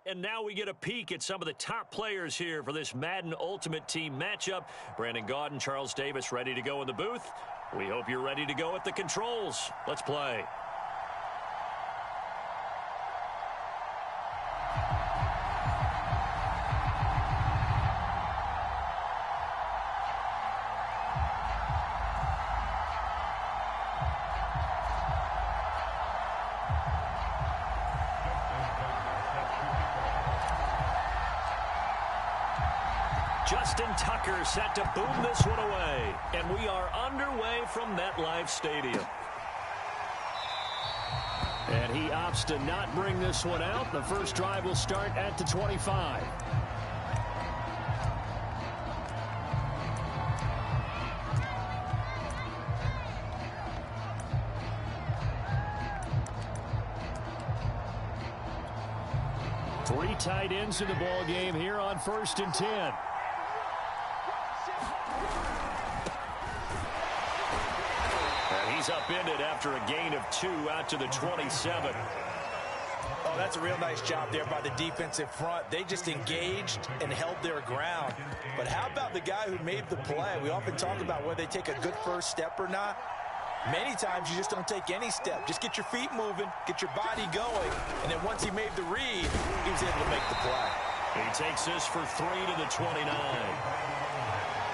And now we get a peek at some of the top players here for this Madden Ultimate Team matchup. Brandon Gaudin, Charles Davis ready to go in the booth. We hope you're ready to go at the controls. Let's play. Justin Tucker set to boom this one away. And we are underway from MetLife Stadium. And he opts to not bring this one out. The first drive will start at the 25. Three tight ends in the ball game here on 1st and 10. He's upended after a gain of 2 out to the 27. Oh, that's a real nice job there by the defensive front. They just engaged and held their ground. But how about the guy who made the play? We often talk about whether they take a good first step or not. Many times you just don't take any step. Just get your feet moving, get your body going, and then once he made the read, he was able to make the play. He takes this for 3 to the 29.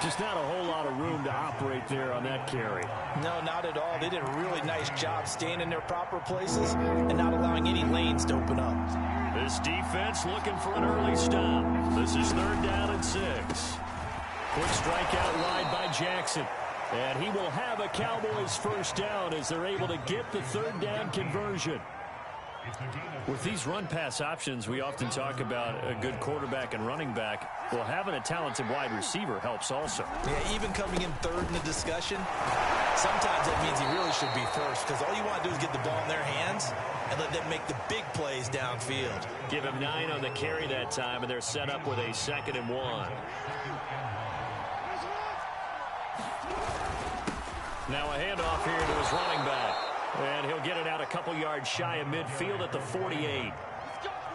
Just not a whole lot of room to operate there on that carry. No, not at all. They did a really nice job staying in their proper places and not allowing any lanes to open up. This defense looking for an early stop. This is 3rd down and 6. Quick strike out wide by Jackson. And he will have a Cowboys first down as they're able to get the 3rd down conversion. With these run-pass options, we often talk about a good quarterback and running back. Well, having a talented wide receiver helps also. Yeah, even coming in 3rd in the discussion, sometimes that means he really should be first because all you want to do is get the ball in their hands and let them make the big plays downfield. Give him 9 on the carry that time, and they're set up with a 2nd and 1. Now a handoff here to his running back. And he'll get it out a couple yards shy of midfield at the 48.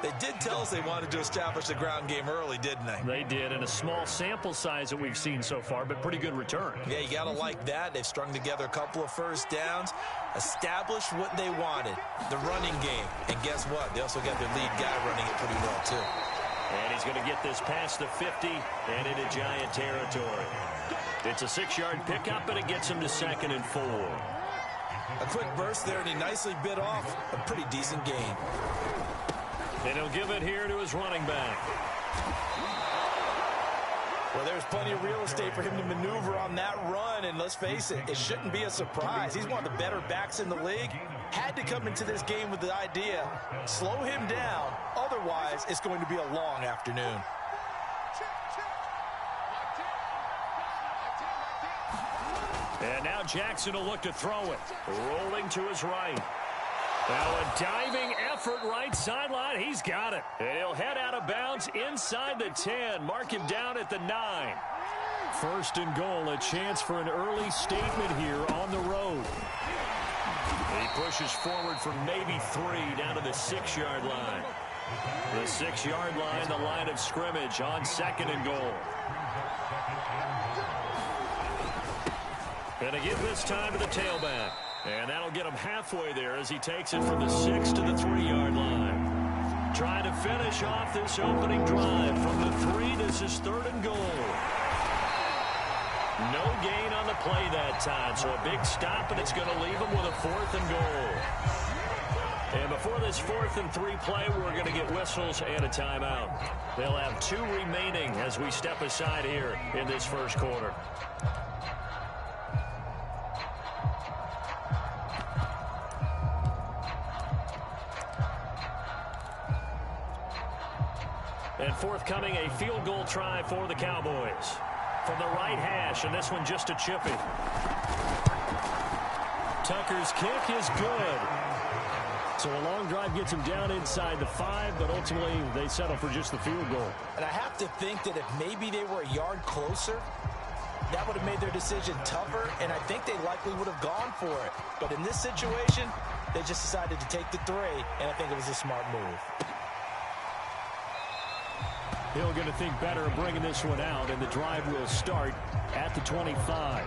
They did tell us they wanted to establish the ground game early, didn't they? They did, and a small sample size that we've seen so far, but pretty good return. Yeah, you got to like that. They've strung together a couple of first downs, established what they wanted, the running game. And guess what? They also got their lead guy running it pretty well, too. And he's going to get this past the 50 and into Giant territory. It's a 6-yard pickup, and it gets him to 2nd and 4. A quick burst there, and he nicely bit off a pretty decent gain. And he'll give it here to his running back. Well, there's plenty of real estate for him to maneuver on that run, and let's face it, it shouldn't be a surprise. He's one of the better backs in the league. Had to come into this game with the idea, slow him down, otherwise it's going to be a long afternoon. And now Jackson will look to throw it. Rolling to his right. Now a diving effort right sideline. He's got it. And he'll head out of bounds inside the 10. Mark him down at the 9. 1st and goal. A chance for an early statement here on the road. He pushes forward for maybe 3 down to the 6-yard line. The 6-yard line, the line of scrimmage on 2nd and goal. And again this time to the tailback. And that'll get him halfway there as he takes it from the 6 to the 3-yard line. Trying to finish off this opening drive from the 3. This is 3rd and goal. No gain on the play that time, so a big stop, and it's going to leave him with a 4th and goal. And before this 4th and 3 play, we're going to get whistles and a timeout. They'll have 2 remaining as we step aside here in this first quarter. And forthcoming, a field goal try for the Cowboys. From the right hash, and this one just a chippy. Tucker's kick is good. So a long drive gets him down inside the 5, but ultimately they settle for just the field goal. And I have to think that if maybe they were a yard closer, that would have made their decision tougher, and I think they likely would have gone for it. But in this situation, they just decided to take the 3, and I think it was a smart move. He'll going to think better of bringing this one out, and the drive will start at the 25.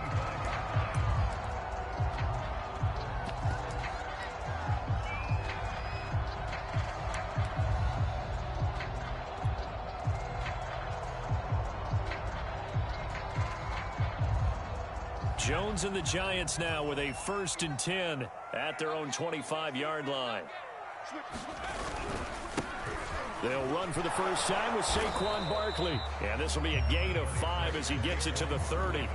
Jones and the Giants now with a 1st and 10 at their own 25-yard line. They'll run for the first time with Saquon Barkley. And this will be a gain of 5 as he gets it to the 30.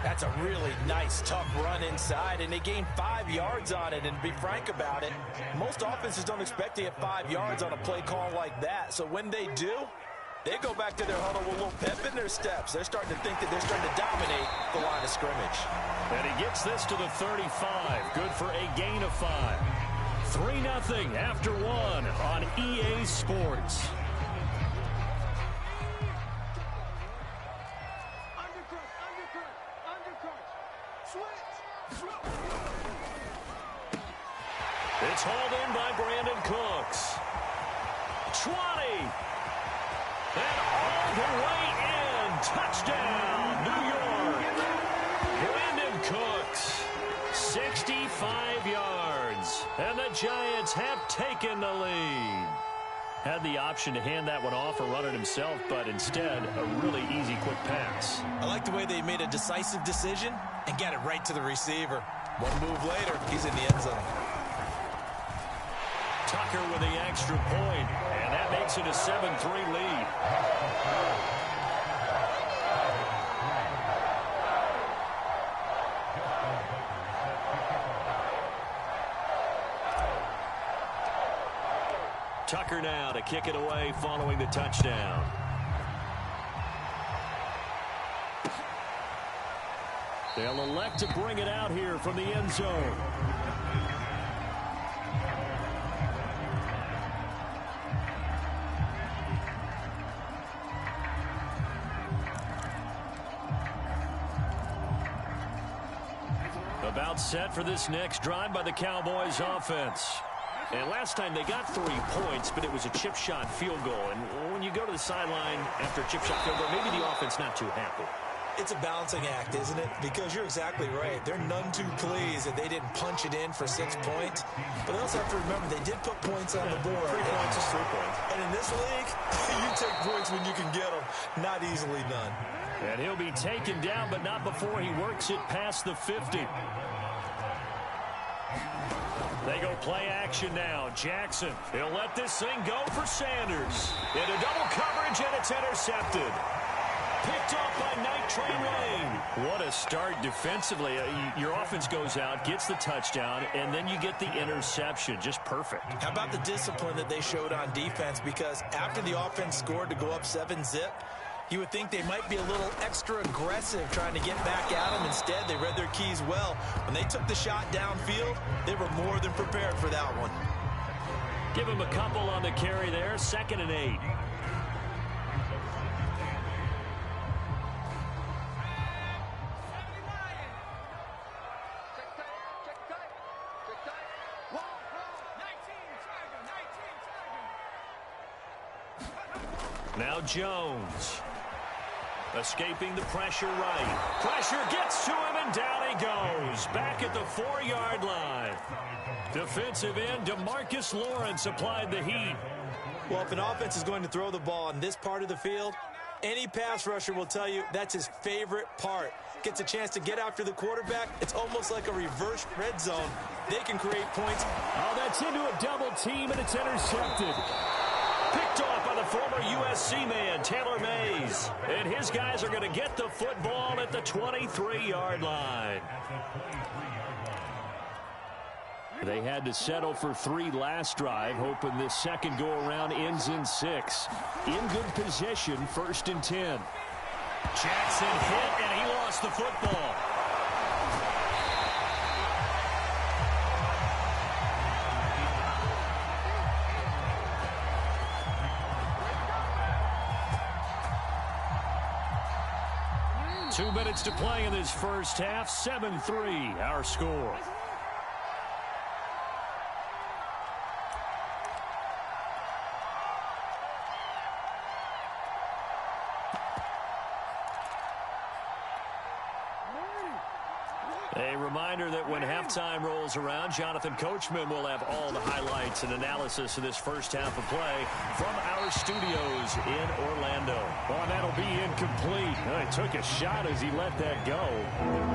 That's a really nice, tough run inside, and they gained 5 yards on it. And to be frank about it, most offenses don't expect to get 5 yards on a play call like that. So when they do, they go back to their huddle with a little pep in their steps. They're starting to think that they're starting to dominate the line of scrimmage. And he gets this to the 35. Good for a gain of 5. 3-0 after 1 on EA Sports. It's hauled in by Brandon Cooks. 20. And all the way in. Touchdown, New York. Brandon Cooks, 65 yards. And the Giants have taken the lead. Had the option to hand that one off or run it himself, but instead, a really easy, quick pass. I like the way they made a decisive decision and got it right to the receiver. One move later, he's in the end zone. Tucker with the extra point, and that makes it a 7-3 lead. Tucker now to kick it away following the touchdown. They'll elect to bring it out here from the end zone. About set for this next drive by the Cowboys offense. And last time they got 3 points, but it was a chip shot field goal. And when you go to the sideline after a chip shot field goal, maybe the offense not too happy. It's a balancing act, isn't it? Because you're exactly right. They're none too pleased that they didn't punch it in for 6 points. But they also have to remember they did put points on the board. 3 points is 3 points. And in this league, you take points when you can get them. Not easily done. And he'll be taken down, but not before he works it past the 50. They go play action now. Jackson, he'll let this thing go for Sanders. Into double coverage, and it's intercepted. Picked off by Night Train Lane. What a start defensively. Your offense goes out, gets the touchdown, and then you get the interception. Just perfect. How about the discipline that they showed on defense? Because after the offense scored to go up 7-zip, you would think they might be a little extra aggressive trying to get back at them. Instead, they read their keys well. When they took the shot downfield, they were more than prepared for that one. Give him a couple on the carry there. 2nd and 8. Now Jones. Escaping the pressure right. Pressure gets to him, and down he goes. Back at the 4-yard line. Defensive end DeMarcus Lawrence applied the heat. Well, if an offense is going to throw the ball in this part of the field, any pass rusher will tell you that's his favorite part. Gets a chance to get after the quarterback. It's almost like a reverse red zone. They can create points. Oh, that's into a double team, and it's intercepted. Picked off by the former USC man, Taylor Mays. And his guys are going to get the football at the 23-yard line. They had to settle for 3 last drive, hoping this second go-around ends in 6. In good position, 1st and 10. Jackson hit, and he lost the football. Two minutes to play in this first half. 7-3, our score. A reminder that when halftime rolls around, Jonathan Coachman will have all the highlights and analysis of this first half of play from our studios in Orlando. Well, that'll be incomplete. He took a shot as he let that go.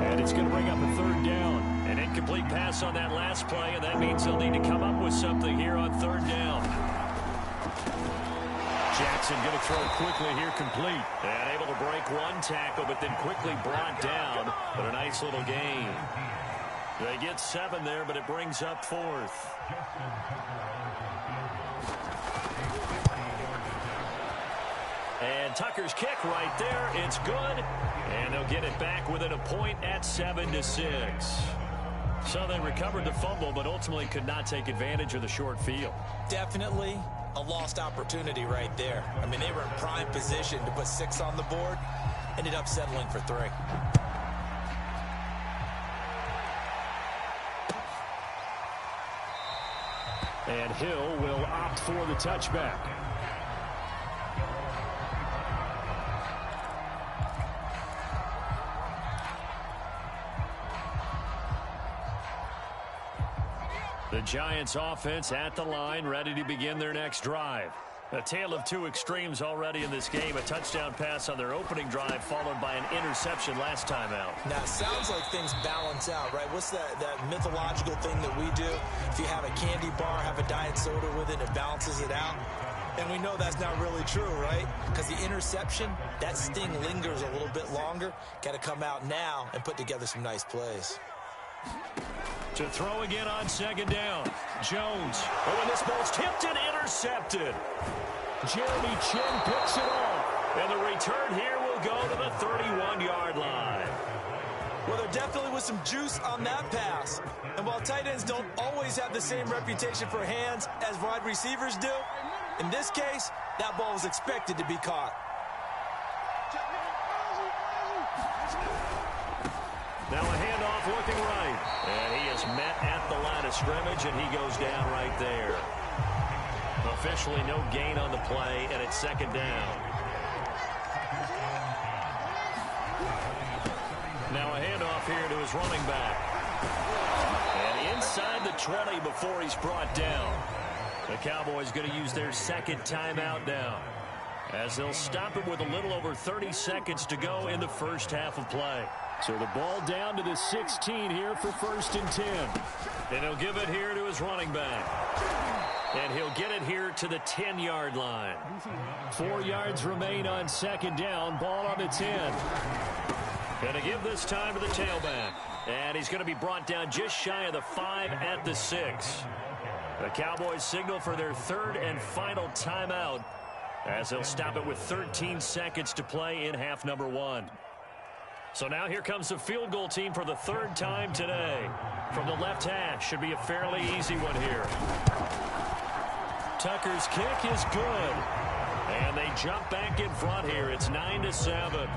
And it's going to bring up a third down. An incomplete pass on that last play, and that means they'll need to come up with something here on third down. Jackson going to throw quickly here, complete. And able to break one tackle, but then quickly brought down. But a nice little gain. They get 7 there, but it brings up 4th. And Tucker's kick right there. It's good. And they'll get it back within a point at 7-6. So they recovered the fumble, but ultimately could not take advantage of the short field. Definitely a lost opportunity right there. I mean, they were in prime position to put 6 on the board. Ended up settling for 3. And Hill will opt for the touchback. The Giants offense at the line, ready to begin their next drive. A tale of two extremes already in this game. A touchdown pass on their opening drive, followed by an interception last time out. Now, it sounds like things balance out, right? What's that mythological thing that we do? If you have a candy bar, have a diet soda with it, it balances it out. And we know that's not really true, right? Because the interception, that sting lingers a little bit longer. Got to come out now and put together some nice plays. To throw again on second down. Jones. Oh, and this ball's tipped and intercepted. Jeremy Chin picks it off. And the return here will go to the 31-yard line. Well, there definitely was some juice on that pass. And while tight ends don't always have the same reputation for hands as wide receivers do, in this case, that ball was expected to be caught. Now a handoff looking right. And he is met at the line of scrimmage, and he goes down right there. Officially no gain on the play, and it's second down. Now a handoff here to his running back. And inside the 20 before he's brought down. The Cowboys going to use their second timeout now, as they'll stop it with a little over 30 seconds to go in the first half of play. So the ball down to the 16 here for 1st and 10. And he'll give it here to his running back. And he'll get it here to the 10-yard line. 4 yards remain on second down. Ball on the 10. Going to give this time to the tailback. And he's going to be brought down just shy of the 5 at the 6. The Cowboys signal for their third and final timeout, as they'll stop it with 13 seconds to play in half number 1. So now here comes the field goal team for the third time today. From the left hash, should be a fairly easy one here. Tucker's kick is good. And they jump back in front here. It's 9-7.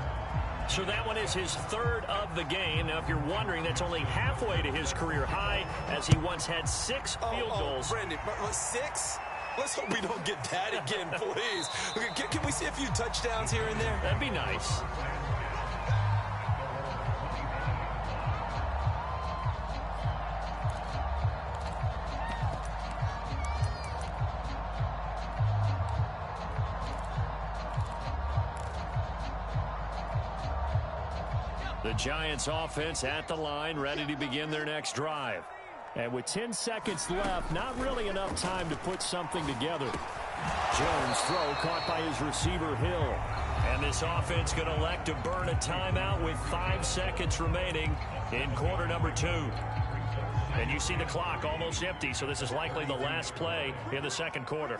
So that one is his third of the game. Now, if you're wondering, that's only halfway to his career high, as he once had 6 field goals. Brandon, 6? Let's hope we don't get that again, please. Can we see a few touchdowns here and there? That'd be nice. The Giants offense at the line, ready to begin their next drive. And with 10 seconds left, not really enough time to put something together. Jones' throw caught by his receiver, Hill. And this offense going to elect to burn a timeout with 5 seconds remaining in quarter number 2. And you see the clock almost empty, so this is likely the last play in the second quarter.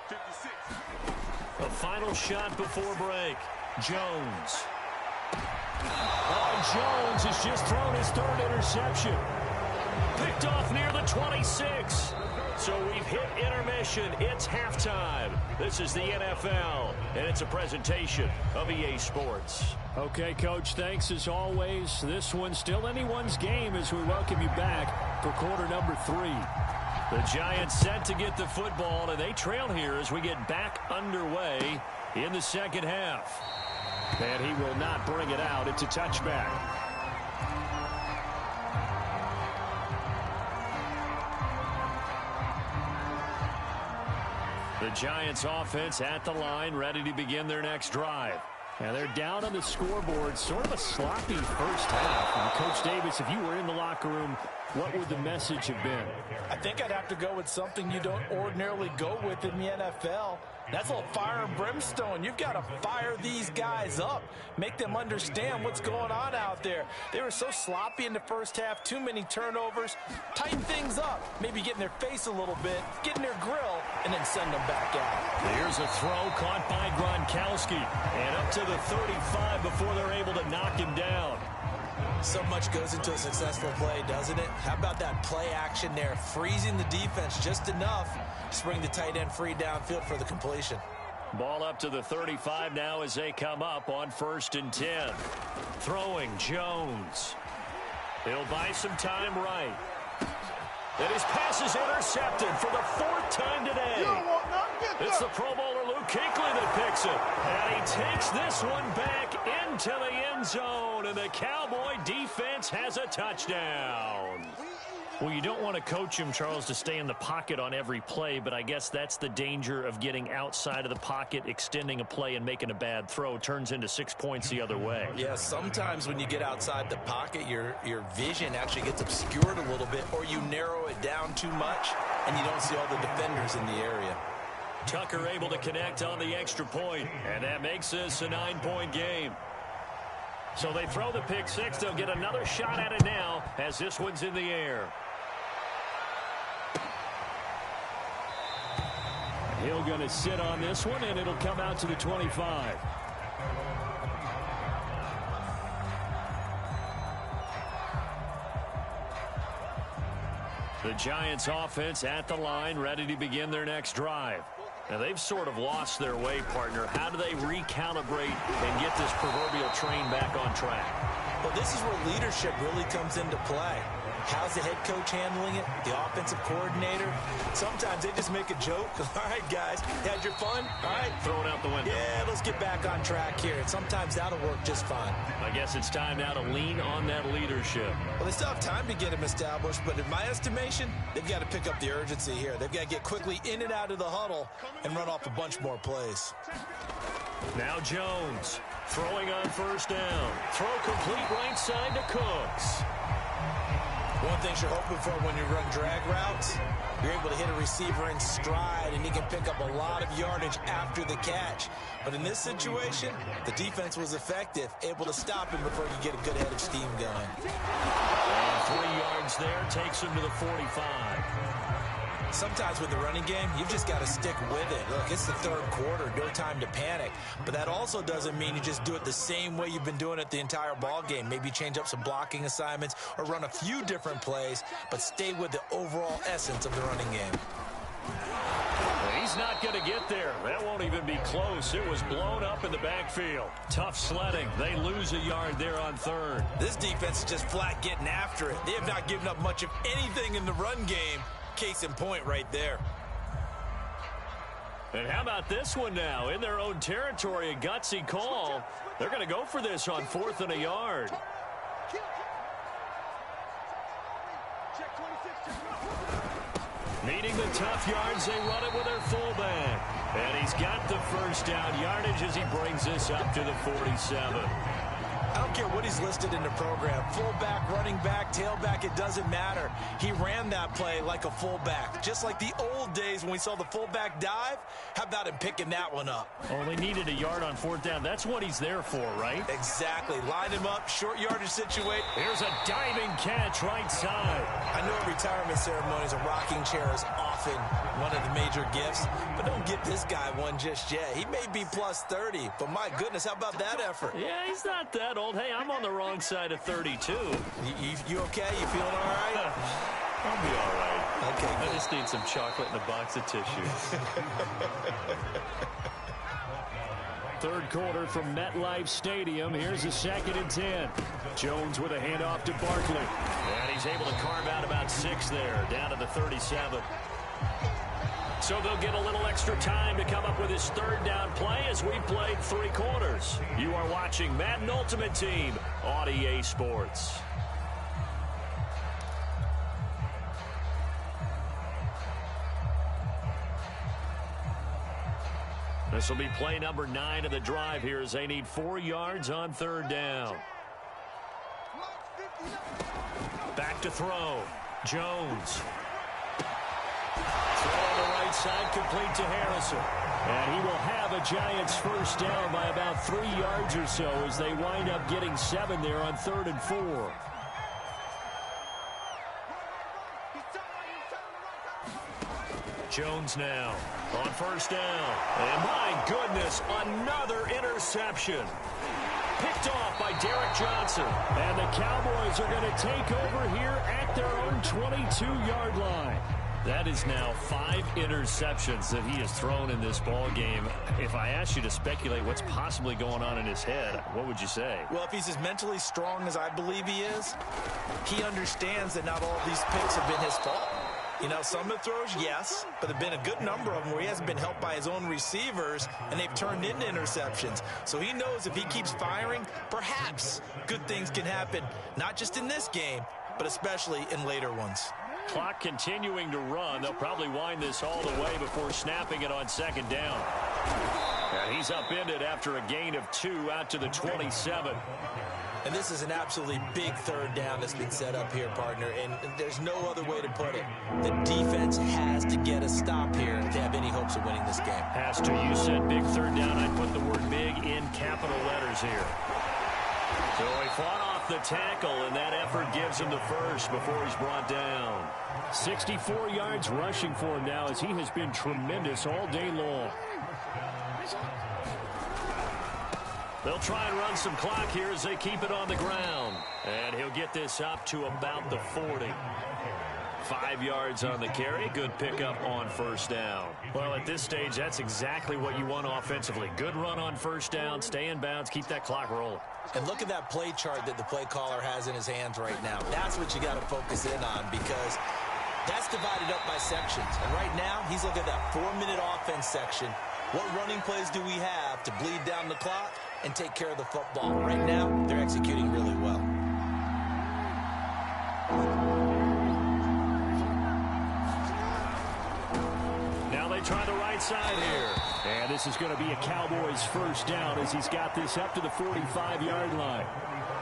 56. A final shot before break. Jones. Oh, Jones has just thrown his third interception. Picked off near the 26. So we've hit intermission. It's halftime. This is the NFL, and it's a presentation of EA Sports. Okay, Coach, thanks as always. This one's still anyone's game as we welcome you back for quarter number 3. The Giants set to get the football, and they trail here as we get back underway in the second half. And he will not bring it out. It's a touchback. The Giants offense at the line, ready to begin their next drive. And they're down on the scoreboard, sort of a sloppy first half. And Coach Davis, if you were in the locker room, what would the message have been? I think I'd have to go with something you don't ordinarily go with in the NFL. That's a little fire and brimstone. You've got to fire these guys up, make them understand what's going on out there. They were so sloppy in the first half, too many turnovers. Tighten things up, maybe get in their face a little bit, get in their grill, and then send them back out. Here's a throw caught by Gronkowski, and up to the 35 before they're able to knock him down. So much goes into a successful play, doesn't it? How about that play action there, freezing the defense just enough to bring the tight end free downfield for the completion. Ball up to the 35 now as they come up on 1st and 10. Throwing Jones. He'll buy some time right. And his pass is intercepted for the 4th time today. It's the Pro Bowler Luke Kuechly that picks it. And he takes this one back into the end zone. And the Cowboy defense has a touchdown. Well, you don't want to coach him, Charles, to stay in the pocket on every play, but I guess that's the danger of getting outside of the pocket, extending a play, and making a bad throw. Turns into 6 points the other way. Yeah, sometimes when you get outside the pocket, your vision actually gets obscured a little bit, or you narrow it down too much, and you don't see all the defenders in the area. Tucker able to connect on the extra point, and that makes this a 9-point game. So they throw the pick six. They'll get another shot at it now as this one's in the air. He'll going to sit on this one, and it'll come out to the 25. The Giants offense at the line, ready to begin their next drive. Now, they've sort of lost their way, partner. How do they recalibrate and get this proverbial train back on track? Well, this is where leadership really comes into play. How's the head coach handling it? The offensive coordinator? Sometimes they just make a joke. All right, guys, had your fun? All right. Throw it out the window. Yeah, let's get back on track here. And sometimes that'll work just fine. I guess it's time now to lean on that leadership. Well, they still have time to get them established, but in my estimation, they've got to pick up the urgency here. They've got to get quickly in and out of the huddle and run off a bunch more plays. Now Jones throwing on 1st down. Throw complete right side to Cooks. One thing you're hoping for when you run drag routes, you're able to hit a receiver in stride, and he can pick up a lot of yardage after the catch. But in this situation, the defense was effective, able to stop him before you get a good head of steam going. And 3 yards there takes him to the 45. Sometimes with the running game, you've just got to stick with it. Look, it's the 3rd quarter, no time to panic. But that also doesn't mean you just do it the same way you've been doing it the entire ball game. Maybe change up some blocking assignments or run a few different plays, but stay with the overall essence of the running game. He's not going to get there. That won't even be close. It was blown up in the backfield. Tough sledding. They lose a yard there on 3rd. This defense is just flat getting after it. They have not given up much of anything in the run game. Case in point right there. And how about this one now? In their own territory, a gutsy call. They're going to go for this on 4th and a yard. Needing the tough yards, they run it with their fullback. And he's got the 1st down yardage as he brings this up to the 47. I don't care what he's listed in the program. Fullback, running back, tailback, it doesn't matter. He ran that play like a fullback. Just like the old days when we saw the fullback dive. How about him picking that one up? Only needed a yard on 4th down. That's what he's there for, right? Exactly. Line him up, short yardage situation. Here's a diving catch right side. I know at retirement ceremonies, a rocking chair is often one of the major gifts. But don't get this guy one just yet. He may be plus 30, but my goodness, how about that effort? Yeah, he's not that old. Hey, I'm on the wrong side of 32. You okay? You feeling all right? I'll be all right. Okay, I just need some chocolate and a box of tissues. 3rd quarter from MetLife Stadium. Here's a 2nd and 10. Jones with a handoff to Barkley. And he's able to carve out about 6 there, down to the 37. So they'll get a little extra time to come up with his 3rd down play as we played 3 quarters. You are watching Madden Ultimate Team on EA Sports. This will be play number 9 of the drive here as they need 4 yards on 3rd down. Back to throw. Jones. Throw on the right side, complete to Harrison. And he will have a Giants first down by about 3 yards or so as they wind up getting 7 there on 3rd and 4. Jones now on first down. And my goodness, another interception. Picked off by Derek Johnson. And the Cowboys are going to take over here at their own 22-yard line. That is now 5 interceptions that he has thrown in this ball game. If I asked you to speculate what's possibly going on in his head, what would you say? Well, if he's as mentally strong as I believe he is, he understands that not all of these picks have been his fault. You know, some of the throws, yes, but there have been a good number of them where he hasn't been helped by his own receivers, and they've turned into interceptions. So he knows if he keeps firing, perhaps good things can happen, not just in this game, but especially in later ones. Clock continuing to run. They'll probably wind this all the way before snapping it on 2nd down. And he's upended after a gain of 2 out to the 27. And this is an absolutely big 3rd down that's been set up here, partner, and there's no other way to put it. The defense has to get a stop here if they have any hopes of winning this game. Has to. You said big 3rd down. I'd put the word big in capital letters here. So he fought off the tackle, and that effort gives him the first before he's brought down. 64 yards rushing for him now as he has been tremendous all day long. They'll try and run some clock here as they keep it on the ground. And he'll get this up to about the 40. 5 yards on the carry. Good pickup on first down. Well, at this stage, that's exactly what you want offensively. Good run on first down. Stay in bounds. Keep that clock rolling. And look at that play chart that the play caller has in his hands right now. That's what you got to focus in on because that's divided up by sections. And right now, he's looking at that 4-minute offense section. What running plays do we have to bleed down the clock and take care of the football? Right now, they're executing really well. Now they try the right side here. And this is going to be a Cowboys first down as he's got this up to the 45-yard line.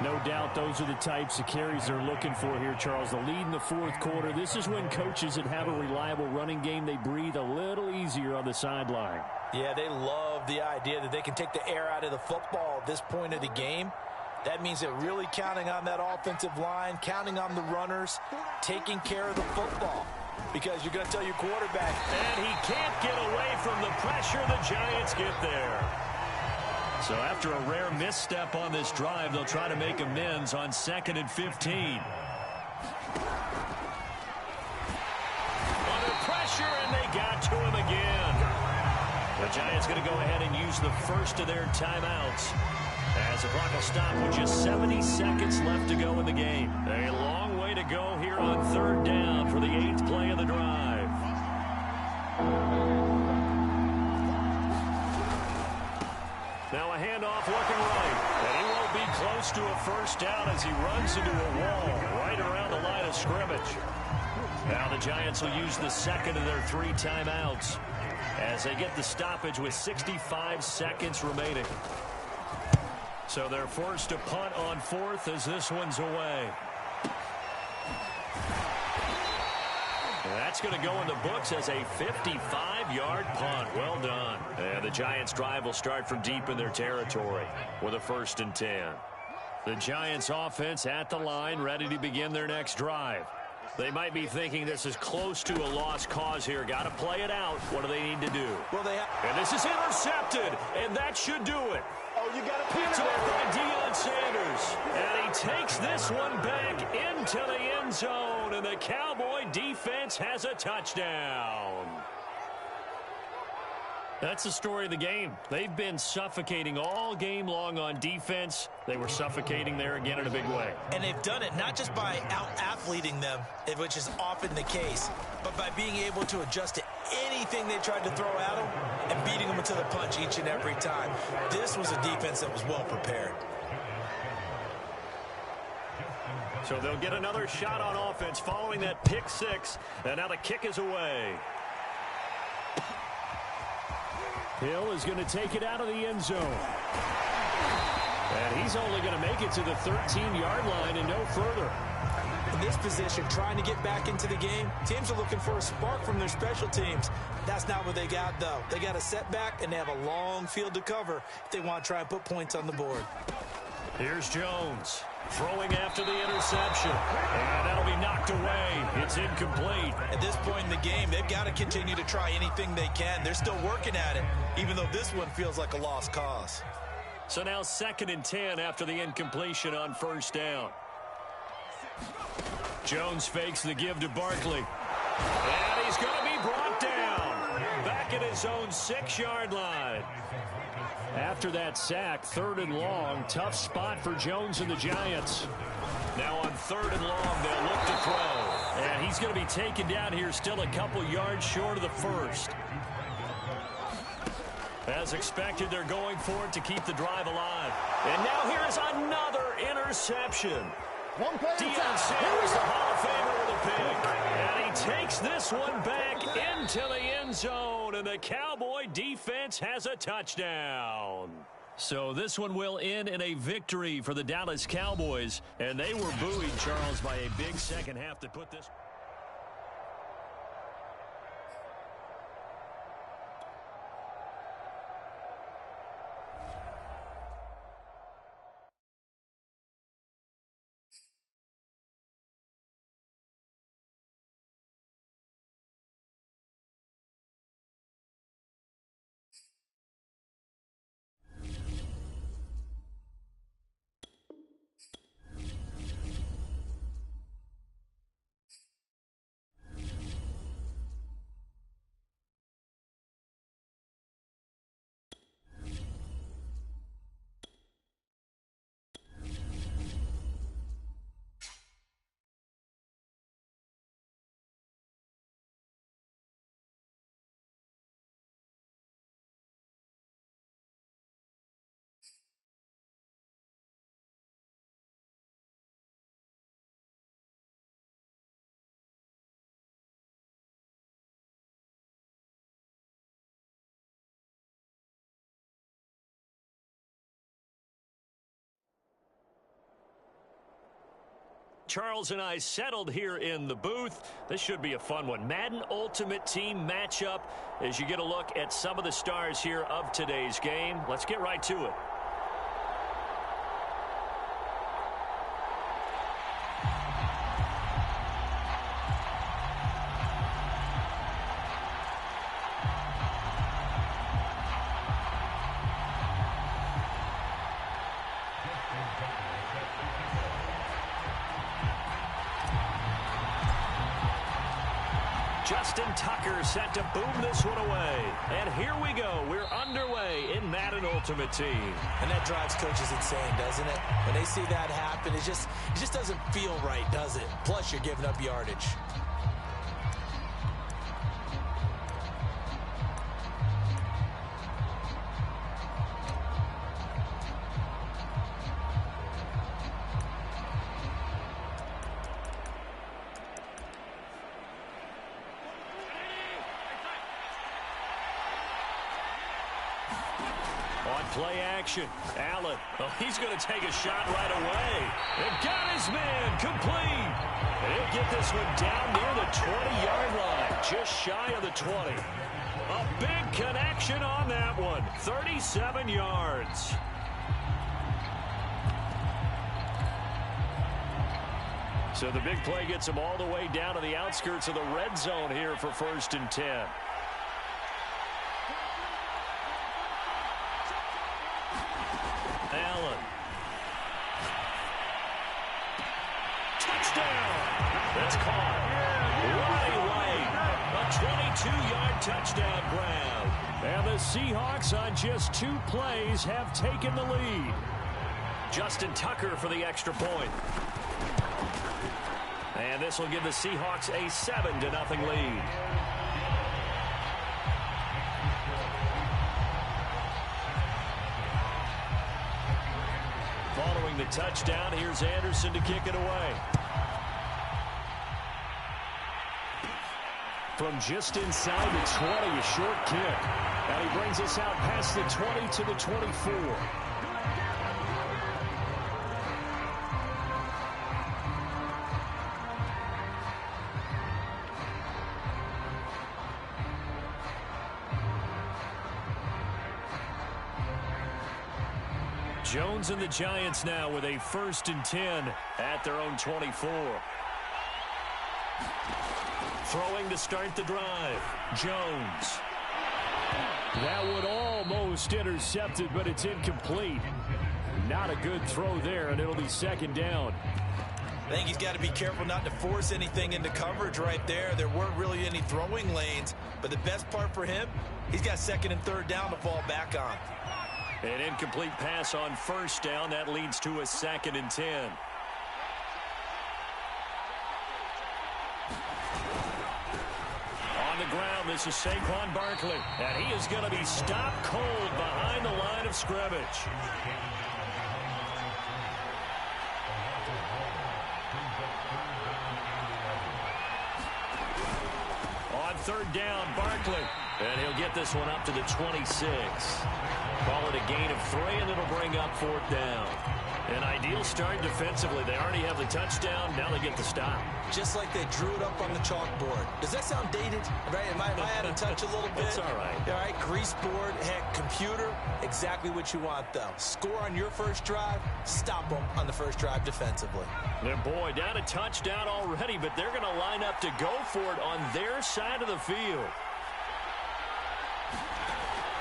No doubt those are the types of carries they're looking for here, Charles. The lead in the 4th quarter. This is when coaches that have a reliable running game, they breathe a little easier on the sideline. Yeah, they love the idea that they can take the air out of the football at this point of the game. That means they're really counting on that offensive line, counting on the runners, taking care of the football. Because you're going to tell your quarterback. And he can't get away from the pressure. The Giants get there. So after a rare misstep on this drive, they'll try to make amends on 2nd and 15. Under pressure, and they got to him again. The Giants going to go ahead and use the first of their timeouts as the clock will stop with just 70 seconds left to go in the game. A long way to go here on 3rd down for the 8th play of the drive. Now a handoff looking right. And he won't be close to a first down as he runs into a wall right around the line of scrimmage. Now the Giants will use the 2nd of their 3 timeouts as they get the stoppage with 65 seconds remaining. So they're forced to punt on 4th as this one's away. That's going to go in the books as a 55-yard punt. Well done. And the Giants' drive will start from deep in their territory with a 1st and 10. The Giants' offense at the line, ready to begin their next drive. They might be thinking this is close to a lost cause here. Got to play it out. What do they need to do? Well, and this is intercepted, and that should do it. Oh, you got to Picked off by Deion Sanders. And he takes this one back into the end zone, and the Cowboy defense has a touchdown. That's the story of the game. They've been suffocating all game long on defense. They were suffocating there again in a big way. And they've done it not just by out-athleting them, which is often the case, but by being able to adjust to anything they tried to throw at them and beating them to the punch each and every time. This was a defense that was well prepared. So they'll get another shot on offense following that pick 6, and now the kick is away. Hill is going to take it out of the end zone. And he's only going to make it to the 13-yard line and no further. In this position, trying to get back into the game, teams are looking for a spark from their special teams. That's not what they got, though. They got a setback, and they have a long field to cover if they want to try and put points on the board. Here's Jones throwing after the interception. And that'll be knocked away. It's incomplete. At this point in the game, they've got to continue to try anything they can. They're still working at it, even though this one feels like a lost cause. So now 2nd and 10 after the incompletion on 1st down. Jones fakes the give to Barkley. And he's going to be brought down. Back at his own 6-yard line. After that sack, 3rd and long. Tough spot for Jones and the Giants. Now on 3rd and long, they'll look to throw. And he's going to be taken down here still a couple yards short of the 1st. As expected, they're going for it to keep the drive alive. And now here is another interception. Deion Sanders, the Hall of Famer, with a pick. And he takes this one back into the end zone. And the Cowboy defense has a touchdown. So this one will end in a victory for the Dallas Cowboys. And they were buoyed, Charles, by a big second half that put this. Charles and I settled here in the booth. This should be a fun one. Madden Ultimate Team matchup as you get a look at some of the stars here of today's game. Let's get right to it. Justin Tucker set to boom this one away. And here we go. We're underway in Madden Ultimate Team. And that drives coaches insane, doesn't it? When they see that happen, it just doesn't feel right, does it? Plus, you're giving up yardage. Play action. Allen. Oh, he's going to take a shot right away. And got his man complete. And he'll get this one down near the 20-yard line. Just shy of the 20. A big connection on that one. 37 yards. So the big play gets him all the way down to the outskirts of the red zone here for 1st and 10. Allen. Touchdown. That's caught. Right away. A 22-yard touchdown grab. And the Seahawks on just 2 plays have taken the lead. Justin Tucker for the extra point. And this will give the Seahawks a 7-0 lead. Following the touchdown, here's Anderson to kick it away. From just inside the 20, a short kick. And he brings us out past the 20 to the 24. Jones and the Giants now with a 1st and 10 at their own 24. Throwing to start the drive. Jones. That would almost intercepted, but it's incomplete. Not a good throw there, and it'll be 2nd down. I think he's got to be careful not to force anything into coverage right there. There weren't really any throwing lanes, but the best part for him, he's got 2nd and 3rd down to fall back on. An incomplete pass on 1st down. That leads to a 2nd and 10. On the ground, this is Saquon Barkley. And he is going to be stopped cold behind the line of scrimmage. On 3rd down, Barkley. And he'll get this one up to the 26. Call it a gain of 3, and it'll bring up 4th down. An ideal start defensively. They already have the touchdown. Now they get the stop. Just like they drew it up on the chalkboard. Does that sound dated? Right? Am I out of touch a little bit? It's all right. All right, grease board, heck, computer, exactly what you want, though. Score on your first drive, stop them on the first drive defensively. And boy, down a touchdown already, but they're going to line up to go for it on their side of the field.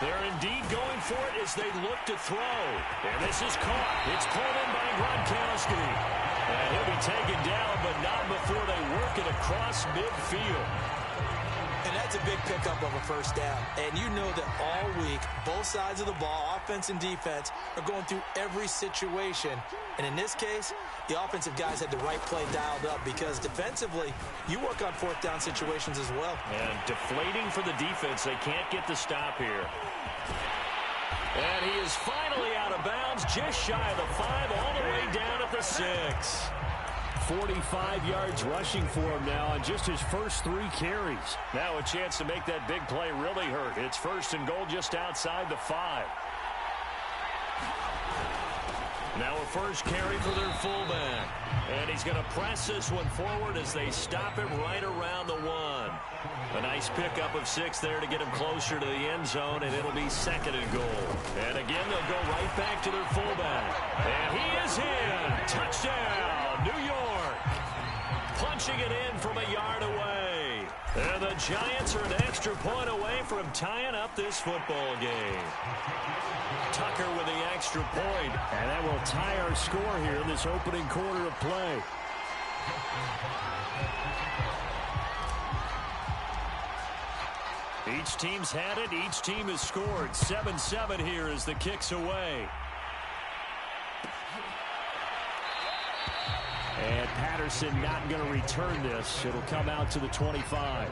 They're indeed going for it as they look to throw. And this is caught. It's pulled in by Gronkowski. And he'll be taken down, but not before they work it across midfield. And that's a big pickup of a 1st down. And you know that all week, both sides of the ball, offense and defense, are going through every situation. And in this case, the offensive guys had the right play dialed up because defensively, you work on 4th down situations as well. And deflating for the defense. They can't get the stop here. And he is finally out of bounds, just shy of the 5, all the way down at the 6. 45 yards rushing for him now on just his first 3 carries. Now a chance to make that big play really hurt. It's 1st and goal just outside the 5. Now a first carry for their fullback. And he's going to press this one forward as they stop him right around the 1. A nice pickup of 6 there to get him closer to the end zone, and it'll be 2nd and goal. And again, they'll go right back to their fullback. And he is in. Touchdown, New York. Punching it in from a yard away. And the Giants are an extra point away from tying up this football game. Tucker with the extra point. And that will tie our score here in this opening quarter of play. Each team's had it. Each team has scored. 7-7 here as the kick's away. And Patterson not going to return this. It'll come out to the 25.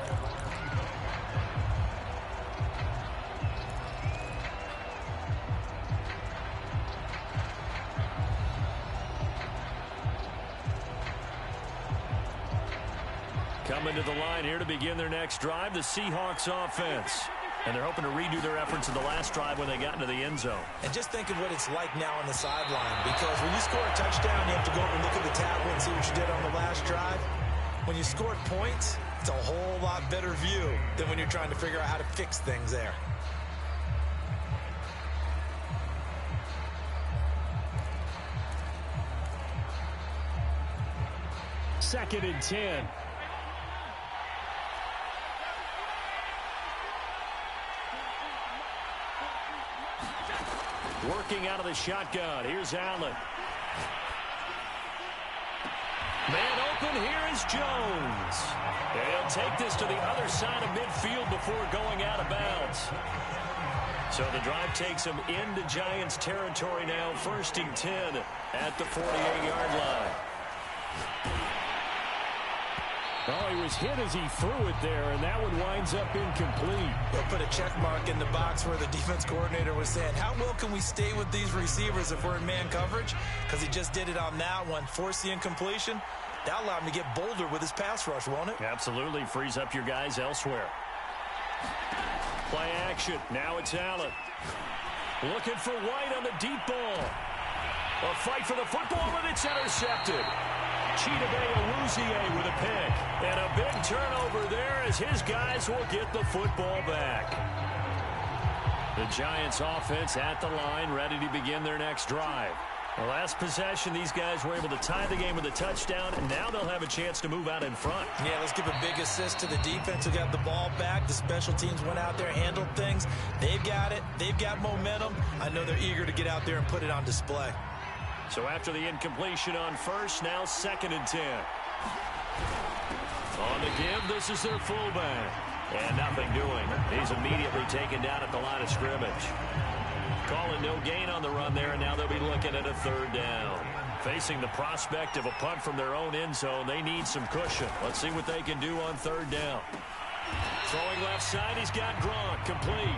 Coming to the line here to begin their next drive, the Seahawks offense. And they're hoping to redo their efforts in the last drive when they got into the end zone. And just think of what it's like now on the sideline. Because when you score a touchdown, you have to go over and look at the tablet and see what you did on the last drive. When you scored points, it's a whole lot better view than when you're trying to figure out how to fix things there. Second and 10. Working out of the shotgun. Here's Allen. Man open. Here is Jones. And he'll take this to the other side of midfield before going out of bounds. So the drive takes him into Giants territory now. 1st and 10 at the 48-yard line. Oh, he was hit as he threw it there, and that one winds up incomplete. They'll put a check mark in the box where the defense coordinator was saying, how well can we stay with these receivers if we're in man coverage? Because he just did it on that one. Force the incompletion. That'll allow him to get bolder with his pass rush, won't it? Absolutely. Frees up your guys elsewhere. Play action. Now it's Allen. Looking for White on the deep ball. A fight for the football, and it's intercepted. Chidobe Awuzie with a pick. And a big turnover there as his guys will get the football back. The Giants offense at the line, ready to begin their next drive. The last possession, these guys were able to tie the game with a touchdown, and now they'll have a chance to move out in front. Yeah, let's give a big assist to the defense who got the ball back. The special teams went out there, handled things. They've got it. They've got momentum. I know they're eager to get out there and put it on display. So after the incompletion on first, now 2nd and 10. On the give, this is their fullback. And nothing doing. He's immediately taken down at the line of scrimmage. Calling no gain on the run there, and now they'll be looking at a 3rd down. Facing the prospect of a punt from their own end zone, they need some cushion. Let's see what they can do on 3rd down. Throwing left side, he's got Gronk, complete.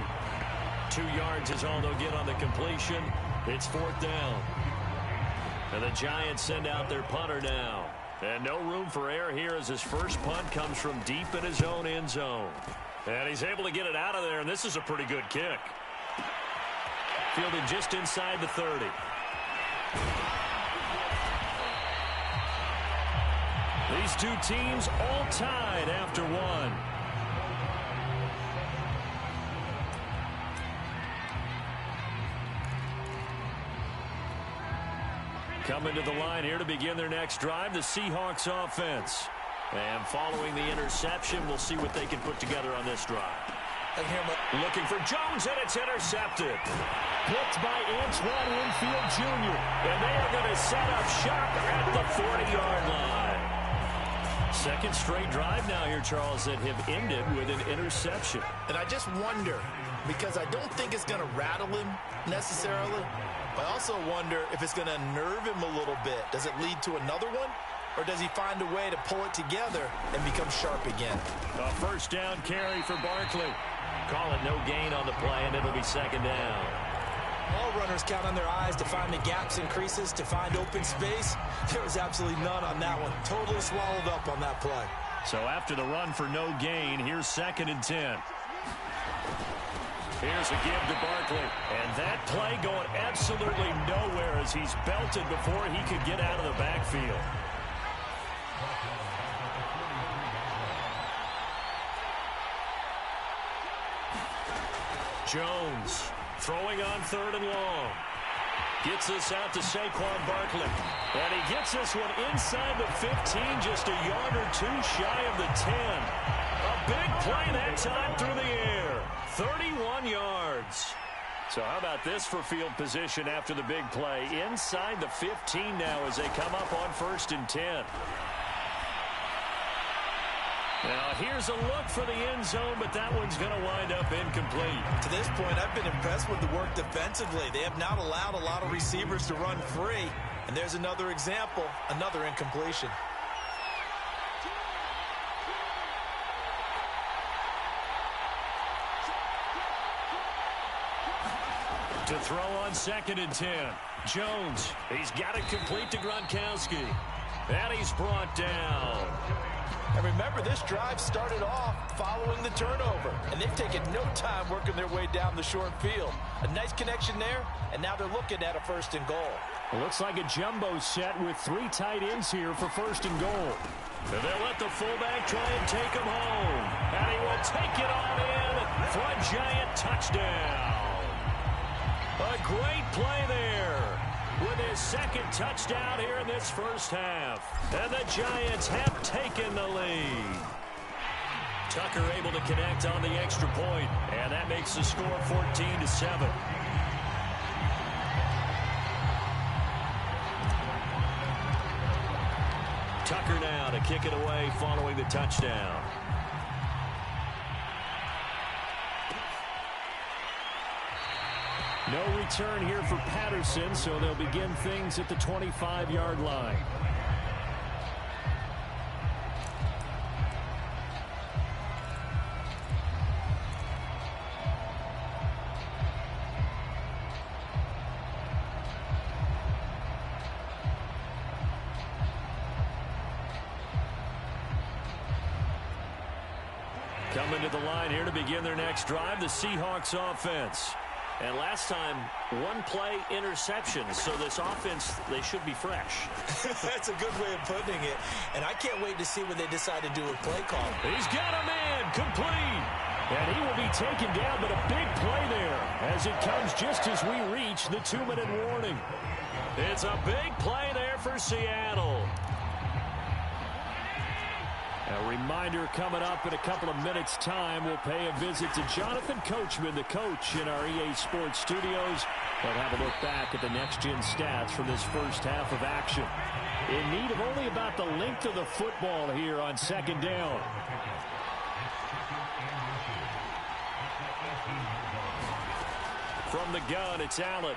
2 yards is all they'll get on the completion. It's 4th down. And the Giants send out their punter now. And no room for error here as his first punt comes from deep in his own end zone. And he's able to get it out of there, and this is a pretty good kick. Fielded just inside the 30. These two teams all tied after one. Coming to the line here to begin their next drive, the Seahawks offense. And following the interception, we'll see what they can put together on this drive. Looking for Jones, and it's intercepted. Picked by Antoine Winfield Jr. And they are going to set up shop at the 40-yard line. 2nd straight drive now here, Charles, that have ended with an interception. And I just wonder, because I don't think it's going to rattle him necessarily, but I also wonder if it's going to unnerve him a little bit. Does it lead to another one? Or does he find a way to pull it together and become sharp again? A 1st down carry for Barkley. Call it no gain on the play, and it'll be 2nd down. All runners count on their eyes to find the gaps and creases, to find open space. There was absolutely none on that one. Totally swallowed up on that play. So after the run for no gain, here's 2nd and 10. Here's a give to Barkley. And that play going absolutely nowhere as he's belted before he could get out of the backfield. Jones throwing on 3rd and long. Gets this out to Saquon Barkley. And he gets this one inside the 15, just a yard or 2 shy of the 10. A big play that time through the air. 31 yards. So how about this for field position after the big play? Inside the 15 now as they come up on 1st and 10. Now, here's a look for the end zone, but that one's going to wind up incomplete. To this point, I've been impressed with the work defensively. They have not allowed a lot of receivers to run free. And there's another example, another incompletion. To throw on 2nd and 10. Jones, he's got it complete to Gronkowski. And he's brought down. And remember, this drive started off following the turnover. And they've taken no time working their way down the short field. A nice connection there, and now they're looking at a 1st and goal. It looks like a jumbo set with 3 tight ends here for 1st and goal. And they'll let the fullback try and take him home. And he will take it on in for a Giant touchdown. A great play there with his 2nd touchdown here in this 1st half. And the Giants have taken the lead. Tucker able to connect on the extra point, and that makes the score 14-7. Tucker now to kick it away following the touchdown. No return here for Patterson, so they'll begin things at the 25-yard line. Coming to the line here to begin their next drive, the Seahawks offense. And last time, one play interception. So this offense, they should be fresh. That's a good way of putting it. And I can't wait to see what they decide to do with play call. He's got a man complete. And he will be taken down, but a big play there as it comes just as we reach the 2-minute warning. It's a big play there for Seattle. A reminder coming up in a couple of minutes' time. We'll pay a visit to Jonathan Coachman, the coach in our EA Sports studios. We'll have a look back at the next-gen stats from this first half of action. In need of only about the length of the football here on second down. From the gun, it's Allen.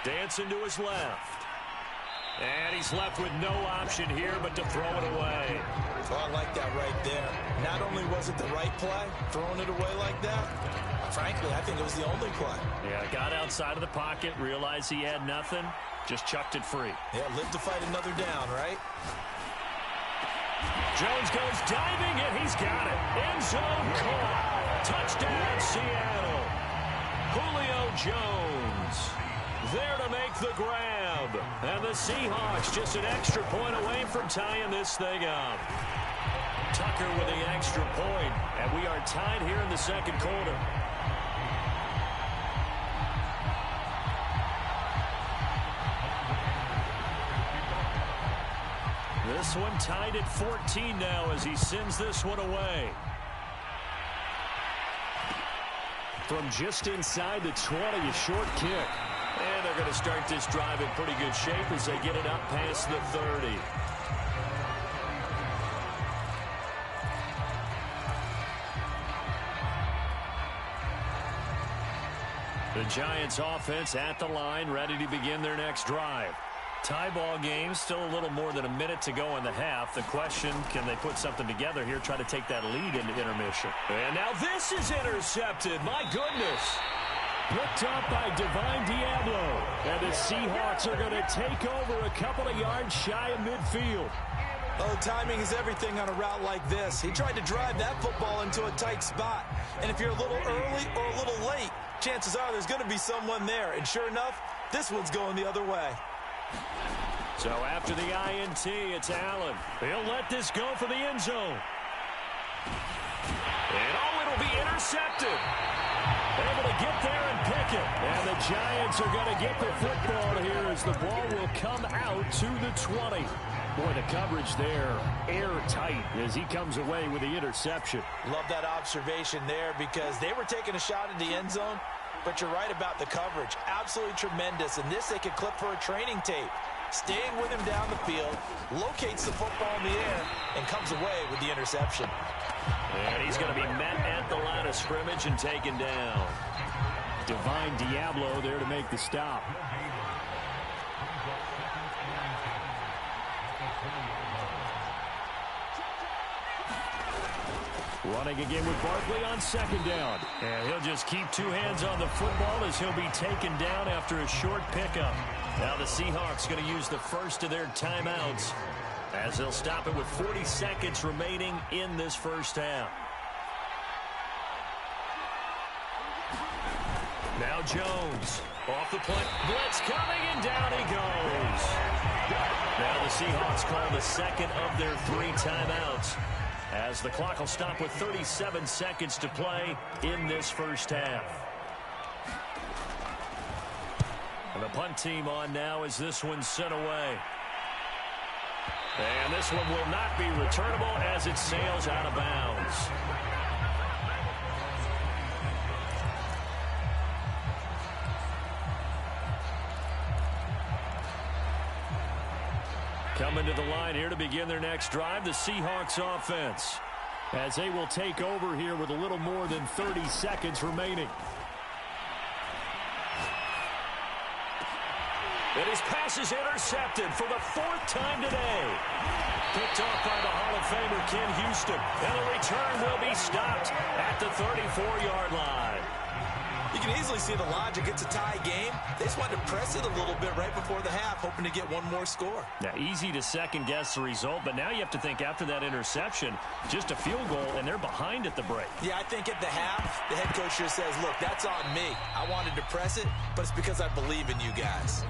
Dancing to his left. And he's left with no option here but to throw it away. Oh, I like that right there. Not only was it the right play, throwing it away like that, frankly, I think it was the only play. Yeah, got outside of the pocket, realized he had nothing, just chucked it free. Yeah, live to fight another down, right? Jones goes diving, and he's got it. End zone caught. Touchdown, Seattle. Julio Jones there to make the grab. And the Seahawks just an extra point away from tying this thing up. Tucker with the extra point, and we are tied here in the second quarter. This one tied at 14 now as he sends this one away. From just inside the 20, a short kick. And they're going to start this drive in pretty good shape as they get it up past the 30. The Giants offense at the line, ready to begin their next drive. Tie ball game, still a little more than a minute to go in the half. The question, can they put something together here, try to take that lead into intermission? And now this is intercepted. My goodness. Picked up by Divine Diablo. And the Seahawks are going to take over a couple of yards shy of midfield. Oh, timing is everything on a route like this. He tried to drive that football into a tight spot. And if you're a little early or a little late, chances are there's going to be someone there. And sure enough, this one's going the other way. So after the INT, it's Allen. He'll let this go for the end zone. And oh, it'll be intercepted. Able to get there and pick it. And the Giants are going to get the football here as the ball will come out to the 20. Boy, the coverage there, airtight as he comes away with the interception. Love that observation there because they were taking a shot at the end zone, but you're right about the coverage. Absolutely tremendous. And this they could clip for a training tape. Staying with him down the field, locates the football in the air, and comes away with the interception. And he's going to be met at the line of scrimmage and taken down. Divine Diablo there to make the stop. Running again with Barkley on second down. And he'll just keep two hands on the football as he'll be taken down after a short pickup. Now the Seahawks going to use the first of their timeouts as they'll stop it with 40 seconds remaining in this first half. Now Jones off the play. Blitz coming and down he goes. Now the Seahawks call the second of their 3 timeouts as the clock will stop with 37 seconds to play in this first half. And the punt team on now as this one's sent away. And this one will not be returnable as it sails out of bounds. Coming to the line here to begin their next drive, the Seahawks offense, as they will take over here with a little more than 30 seconds remaining. And his pass is intercepted for the 4th time today. Picked off by the Hall of Famer Ken Houston. And the return will be stopped at the 34-yard line. You can easily see the logic. It's a tie game. They just wanted to press it a little bit right before the half, hoping to get one more score. Now, easy to second-guess the result, but now you have to think after that interception, just a field goal, and they're behind at the break. Yeah, I think at the half, the head coach just says, look, that's on me. I wanted to press it, but it's because I believe in you guys.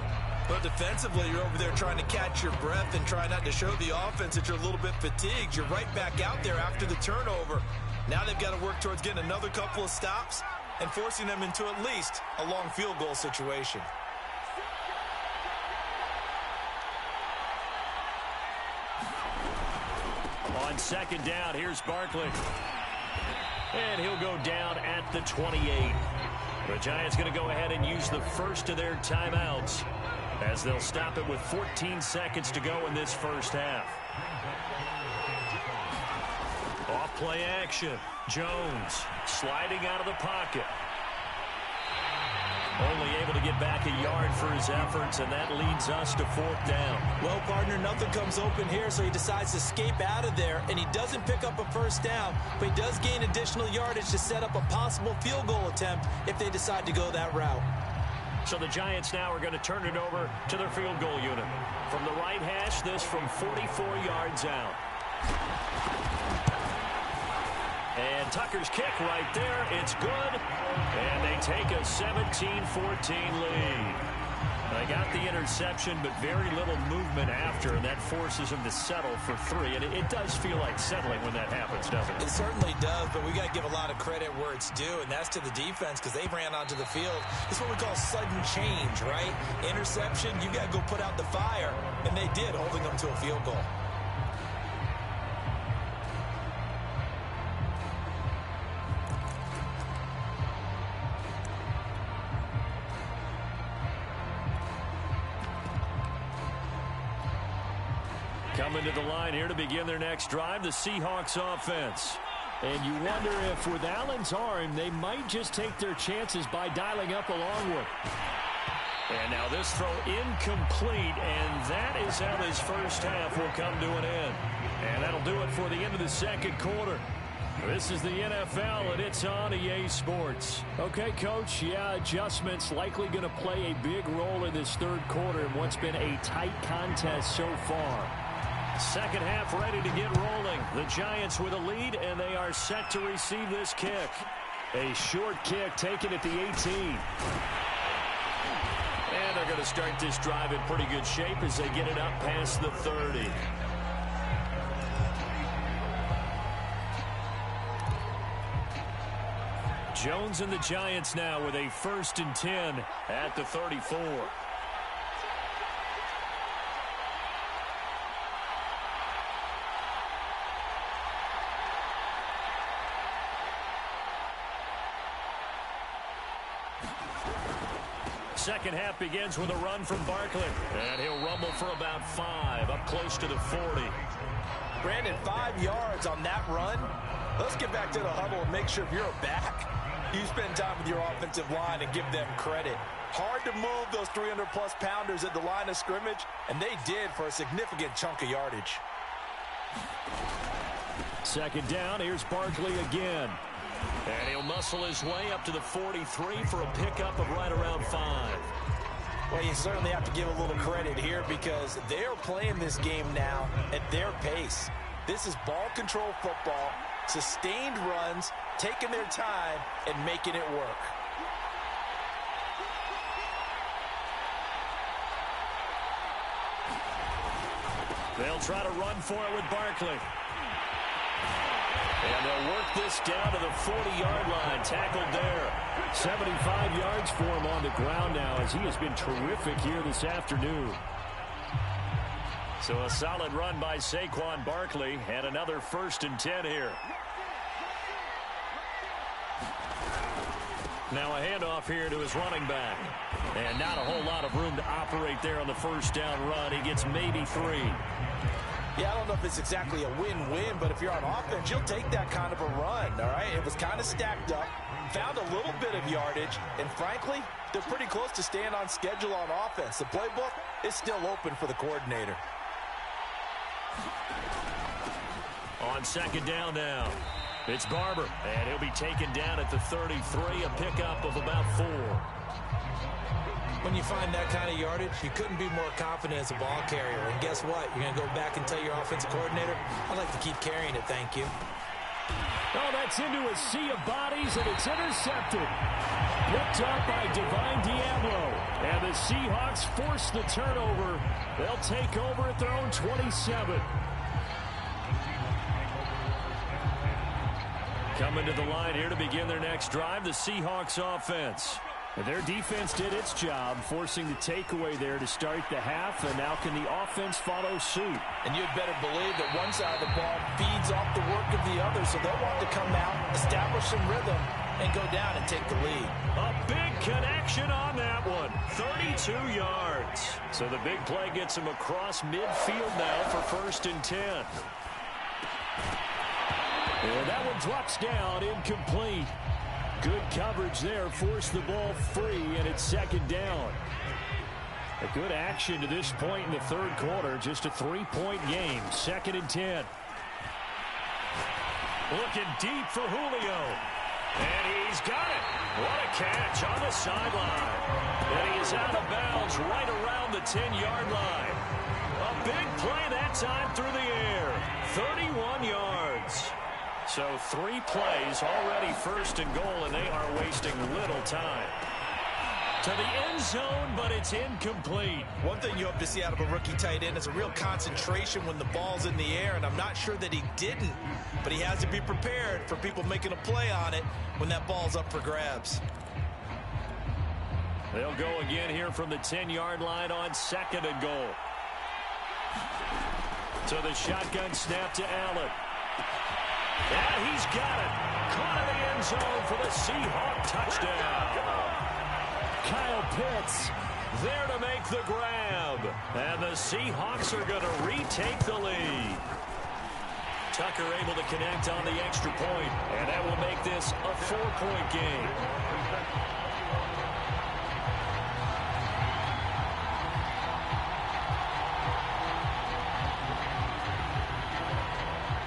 But defensively, you're over there trying to catch your breath and try not to show the offense that you're a little bit fatigued. You're right back out there after the turnover. Now they've got to work towards getting another couple of stops and forcing them into at least a long field goal situation. On second down, here's Barkley. And he'll go down at the 28. The Giants going to go ahead and use the first of their timeouts as they'll stop it with 14 seconds to go in this first half. Off play action. Jones sliding out of the pocket. Only able to get back a yard for his efforts, and that leads us to fourth down. Well, partner, nothing comes open here, so he decides to escape out of there, and he doesn't pick up a first down, but he does gain additional yardage to set up a possible field goal attempt if they decide to go that route. So the Giants now are going to turn it over to their field goal unit. From the right hash, this from 44 yards out. And Tucker's kick right there. It's good. And they take a 17-14 lead. They got the interception, but very little movement after, and that forces them to settle for 3. And it does feel like settling when that happens, doesn't it? It certainly does, but we got to give a lot of credit where it's due, and that's to the defense because they ran onto the field. It's what we call sudden change, right? Interception, you got to go put out the fire, and they did, holding them to a field goal. Coming to the line here to begin their next drive, the Seahawks offense. And you wonder if with Allen's arm, they might just take their chances by dialing up a long one. And now this throw incomplete, and that is how this first half will come to an end. And that'll do it for the end of the second quarter. This is the NFL, and it's on EA Sports. Okay, Coach, yeah, adjustments likely going to play a big role in this third quarter in what's been a tight contest so far. Second half ready to get rolling. The Giants with a lead, and they are set to receive this kick. A short kick taken at the 18. And they're going to start this drive in pretty good shape as they get it up past the 30. Jones and the Giants now with a 1st and 10 at the 34. Second half begins with a run from Barkley. And he'll rumble for about 5, up close to the 40. Brandon, 5 yards on that run. Let's get back to the huddle and make sure if you're back, you spend time with your offensive line and give them credit. Hard to move those 300-plus pounders at the line of scrimmage, and they did for a significant chunk of yardage. Second down, here's Barkley again. And he'll muscle his way up to the 43 for a pickup of right around 5. Well, you certainly have to give a little credit here because they're playing this game now at their pace. This is ball control football, sustained runs, taking their time, and making it work. They'll try to run for it with Barkley. And they'll work this down to the 40-yard line. Tackled there. 75 yards for him on the ground now as he has been terrific here this afternoon. So a solid run by Saquon Barkley and another 1st and 10 here. Now a handoff here to his running back. And not a whole lot of room to operate there on the first down run. He gets maybe 3. Yeah, I don't know if it's exactly a win-win, but if you're on offense, you'll take that kind of a run, all right? It was kind of stacked up, found a little bit of yardage, and frankly, they're pretty close to staying on schedule on offense. The playbook is still open for the coordinator. On second down now. It's Barber, and he'll be taken down at the 33, a pickup of about 4. When you find that kind of yardage, you couldn't be more confident as a ball carrier. And guess what? You're going to go back and tell your offensive coordinator, I'd like to keep carrying it, thank you. Oh, that's into a sea of bodies, and it's intercepted. Picked up by Divine Diablo. And the Seahawks force the turnover. They'll take over at their own 27. Coming to the line here to begin their next drive, the Seahawks offense. And their defense did its job, forcing the takeaway there to start the half, and now can the offense follow suit? And you'd better believe that one side of the ball feeds off the work of the other, so they'll want to come out, establish some rhythm, and go down and take the lead. A big connection on that one, 32 yards. So the big play gets him across midfield now for 1st and 10. And that one drops down, incomplete. Good coverage there, forced the ball free, and it's 2nd down. A good action to this point in the 3rd quarter, just a 3-point game, 2nd and 10. Looking deep for Julio. And he's got it. What a catch on the sideline. And he is out of bounds right around the 10-yard line. A big play that time through the air. 31 yards. So 3 plays, already 1st and goal, and they are wasting little time. To the end zone, but it's incomplete. One thing you hope to see out of a rookie tight end is a real concentration when the ball's in the air, and I'm not sure that he didn't, but he has to be prepared for people making a play on it when that ball's up for grabs. They'll go again here from the 10-yard line on 2nd and goal. To the shotgun snap to Allen. And he's got it. Caught in the end zone for the Seahawk touchdown. Kyle Pitts there to make the grab. And the Seahawks are going to retake the lead. Tucker able to connect on the extra point. And that will make this a 4-point game.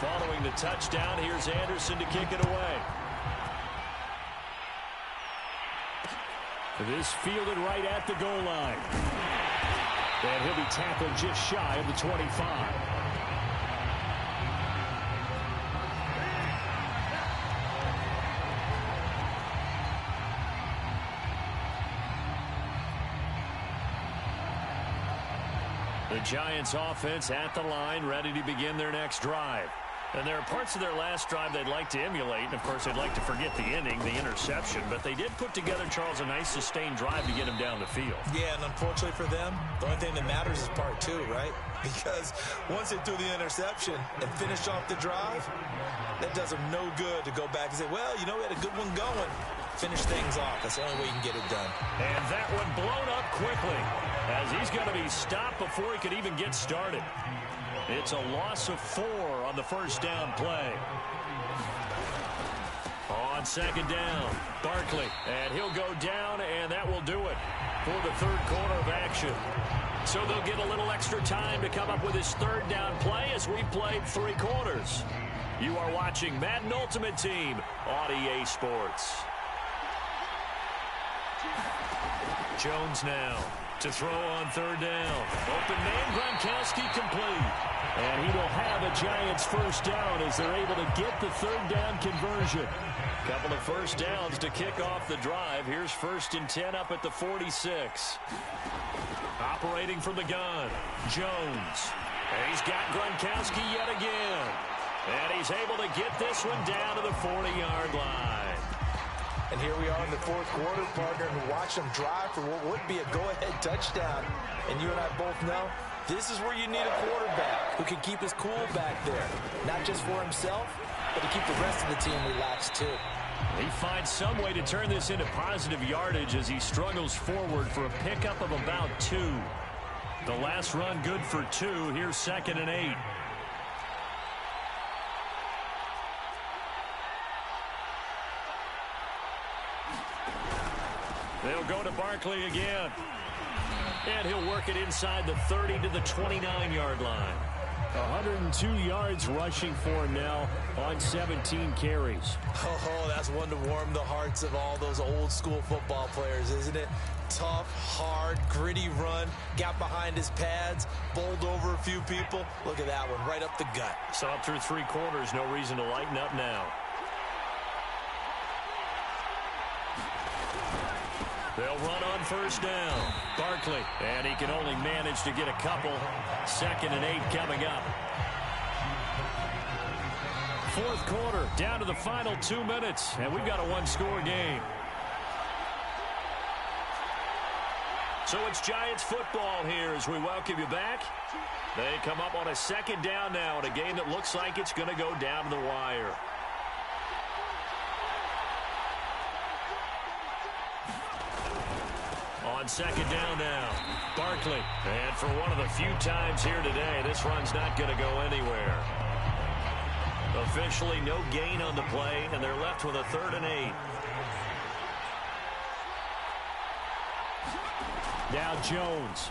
Following the touchdown, here's Anderson to kick it away. This fielded right at the goal line. And he'll be tackled just shy of the 25. The Giants offense at the line, ready to begin their next drive. And there are parts of their last drive they'd like to emulate. And, of course, they'd like to forget the inning, the interception. But they did put together, Charles, a nice sustained drive to get him down the field. Yeah, and unfortunately for them, the only thing that matters is part 2, right? Because once they threw the interception and finished off the drive, that does them no good to go back and say, well, you know, we had a good one going. Finish things off. That's the only way you can get it done. And that one blown up quickly as he's going to be stopped before he could even get started. It's a loss of 4 on the first down play. On 2nd down, Barkley, and he'll go down, and that will do it for the 3rd quarter of action. So they'll get a little extra time to come up with his 3rd down play as we played 3 quarters. You are watching Madden Ultimate Team on EA Sports. Jones now to throw on 3rd down. Open man, Gronkowski complete. And he will have a Giants 1st down as they're able to get the 3rd down conversion. Couple of 1st downs to kick off the drive. Here's 1st and 10 up at the 46. Operating from the gun, Jones. And he's got Gronkowski yet again. And he's able to get this one down to the 40-yard line. And here we are in the 4th quarter, partner, and watch them drive for what would be a go-ahead touchdown. And you and I both know this is where you need a quarterback who can keep his cool back there. Not just for himself, but to keep the rest of the team relaxed too. He finds some way to turn this into positive yardage as he struggles forward for a pickup of about 2. The last run good for 2. Here's 2nd and 8. They'll go to Barkley again. And he'll work it inside the 30 to the 29-yard line. 102 yards rushing for him now on 17 carries. Oh, that's one to warm the hearts of all those old school football players, isn't it? Tough, hard, gritty run, got behind his pads, bowled over a few people. Look at that one, right up the gut. So up through 3 quarters, no reason to lighten up now. They'll run on first down. Barkley, and he can only manage to get a couple. 2nd and 8 coming up. 4th quarter, down to the final 2 minutes, and we've got a 1-score game. So it's Giants football here as we welcome you back. They come up on a 2nd down now in a game that looks like it's going to go down to the wire. On 2nd down now, Barkley. And for one of the few times here today, this run's not going to go anywhere. Officially no gain on the play, and they're left with a 3rd and 8. Now Jones.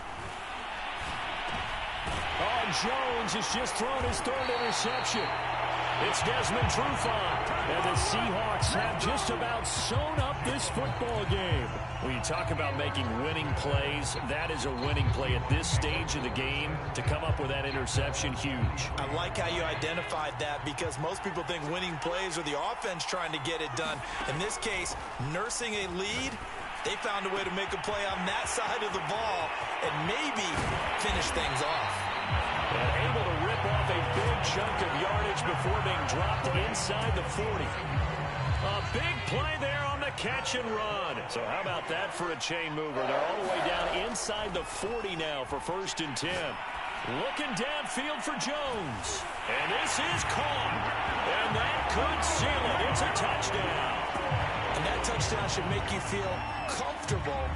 Oh, Jones has just thrown his 3rd interception. It's Desmond Trufant, and the Seahawks have just about sewn up this football game. When you talk about making winning plays, that is a winning play at this stage of the game. To come up with that interception, huge. I like how you identified that because most people think winning plays are the offense trying to get it done. In this case, nursing a lead, they found a way to make a play on that side of the ball and maybe finish things off. And able to rip off a big chunk of yardage before being dropped inside the 40. A big play there on the catch and run. So how about that for a chain mover? They're all the way down inside the 40 now for 1st and 10. Looking downfield for Jones. And this is caught. And that could seal it. It's a touchdown. And that touchdown should make you feel comfortable.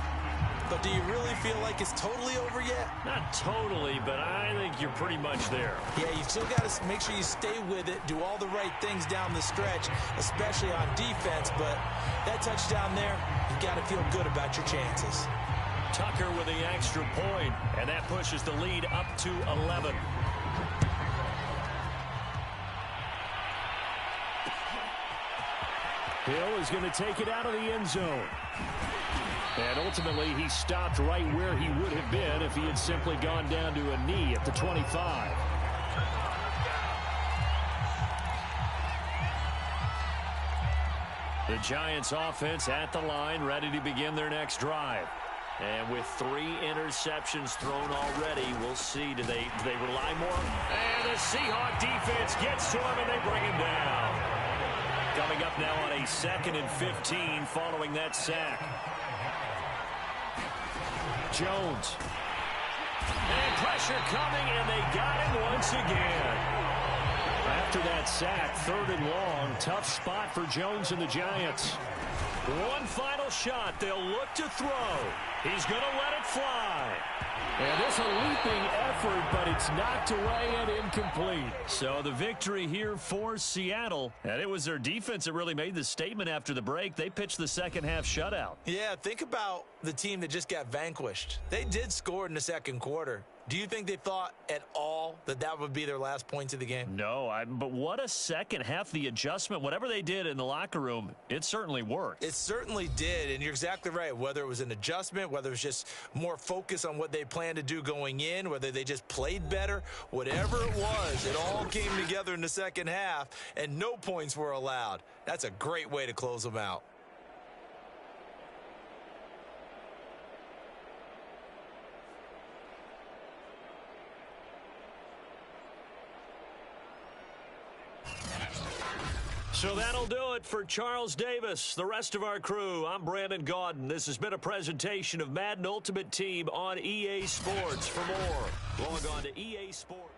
But do you really feel like it's totally over yet? Not totally, but I think you're pretty much there. Yeah, you still got to make sure you stay with it, do all the right things down the stretch, especially on defense. But that touchdown there, you've got to feel good about your chances. Tucker with the extra point, and that pushes the lead up to 11. Hill is going to take it out of the end zone. And ultimately, he stopped right where he would have been if he had simply gone down to a knee at the 25. The Giants offense at the line, ready to begin their next drive. And with 3 interceptions thrown already, we'll see. Do they rely more? And the Seahawk defense gets to him, and they bring him down. Coming up now on a 2nd and 15 following that sack. Jones. And pressure coming, and they got him once again. After that sack, 3rd and long, tough spot for Jones and the Giants. One final shot. They'll look to throw. He's going to let it fly. And it's a leaping effort, but it's knocked away and incomplete. So the victory here for Seattle. And it was their defense that really made the statement after the break. They pitched the second half shutout. Yeah, think about the team that just got vanquished. They did score in the 2nd quarter. Do you think they thought at all that that would be their last points of the game? No, but what a second half. The adjustment, whatever they did in the locker room, it certainly worked. It certainly did, and you're exactly right. Whether it was an adjustment, whether it was just more focus on what they planned to do going in, whether they just played better, whatever it was, it all came together in the second half, and no points were allowed. That's a great way to close them out. So that'll do it for Charles Davis, the rest of our crew. I'm Brandon Gaudin. This has been a presentation of Madden Ultimate Team on EA Sports. For more, log on to EA Sports.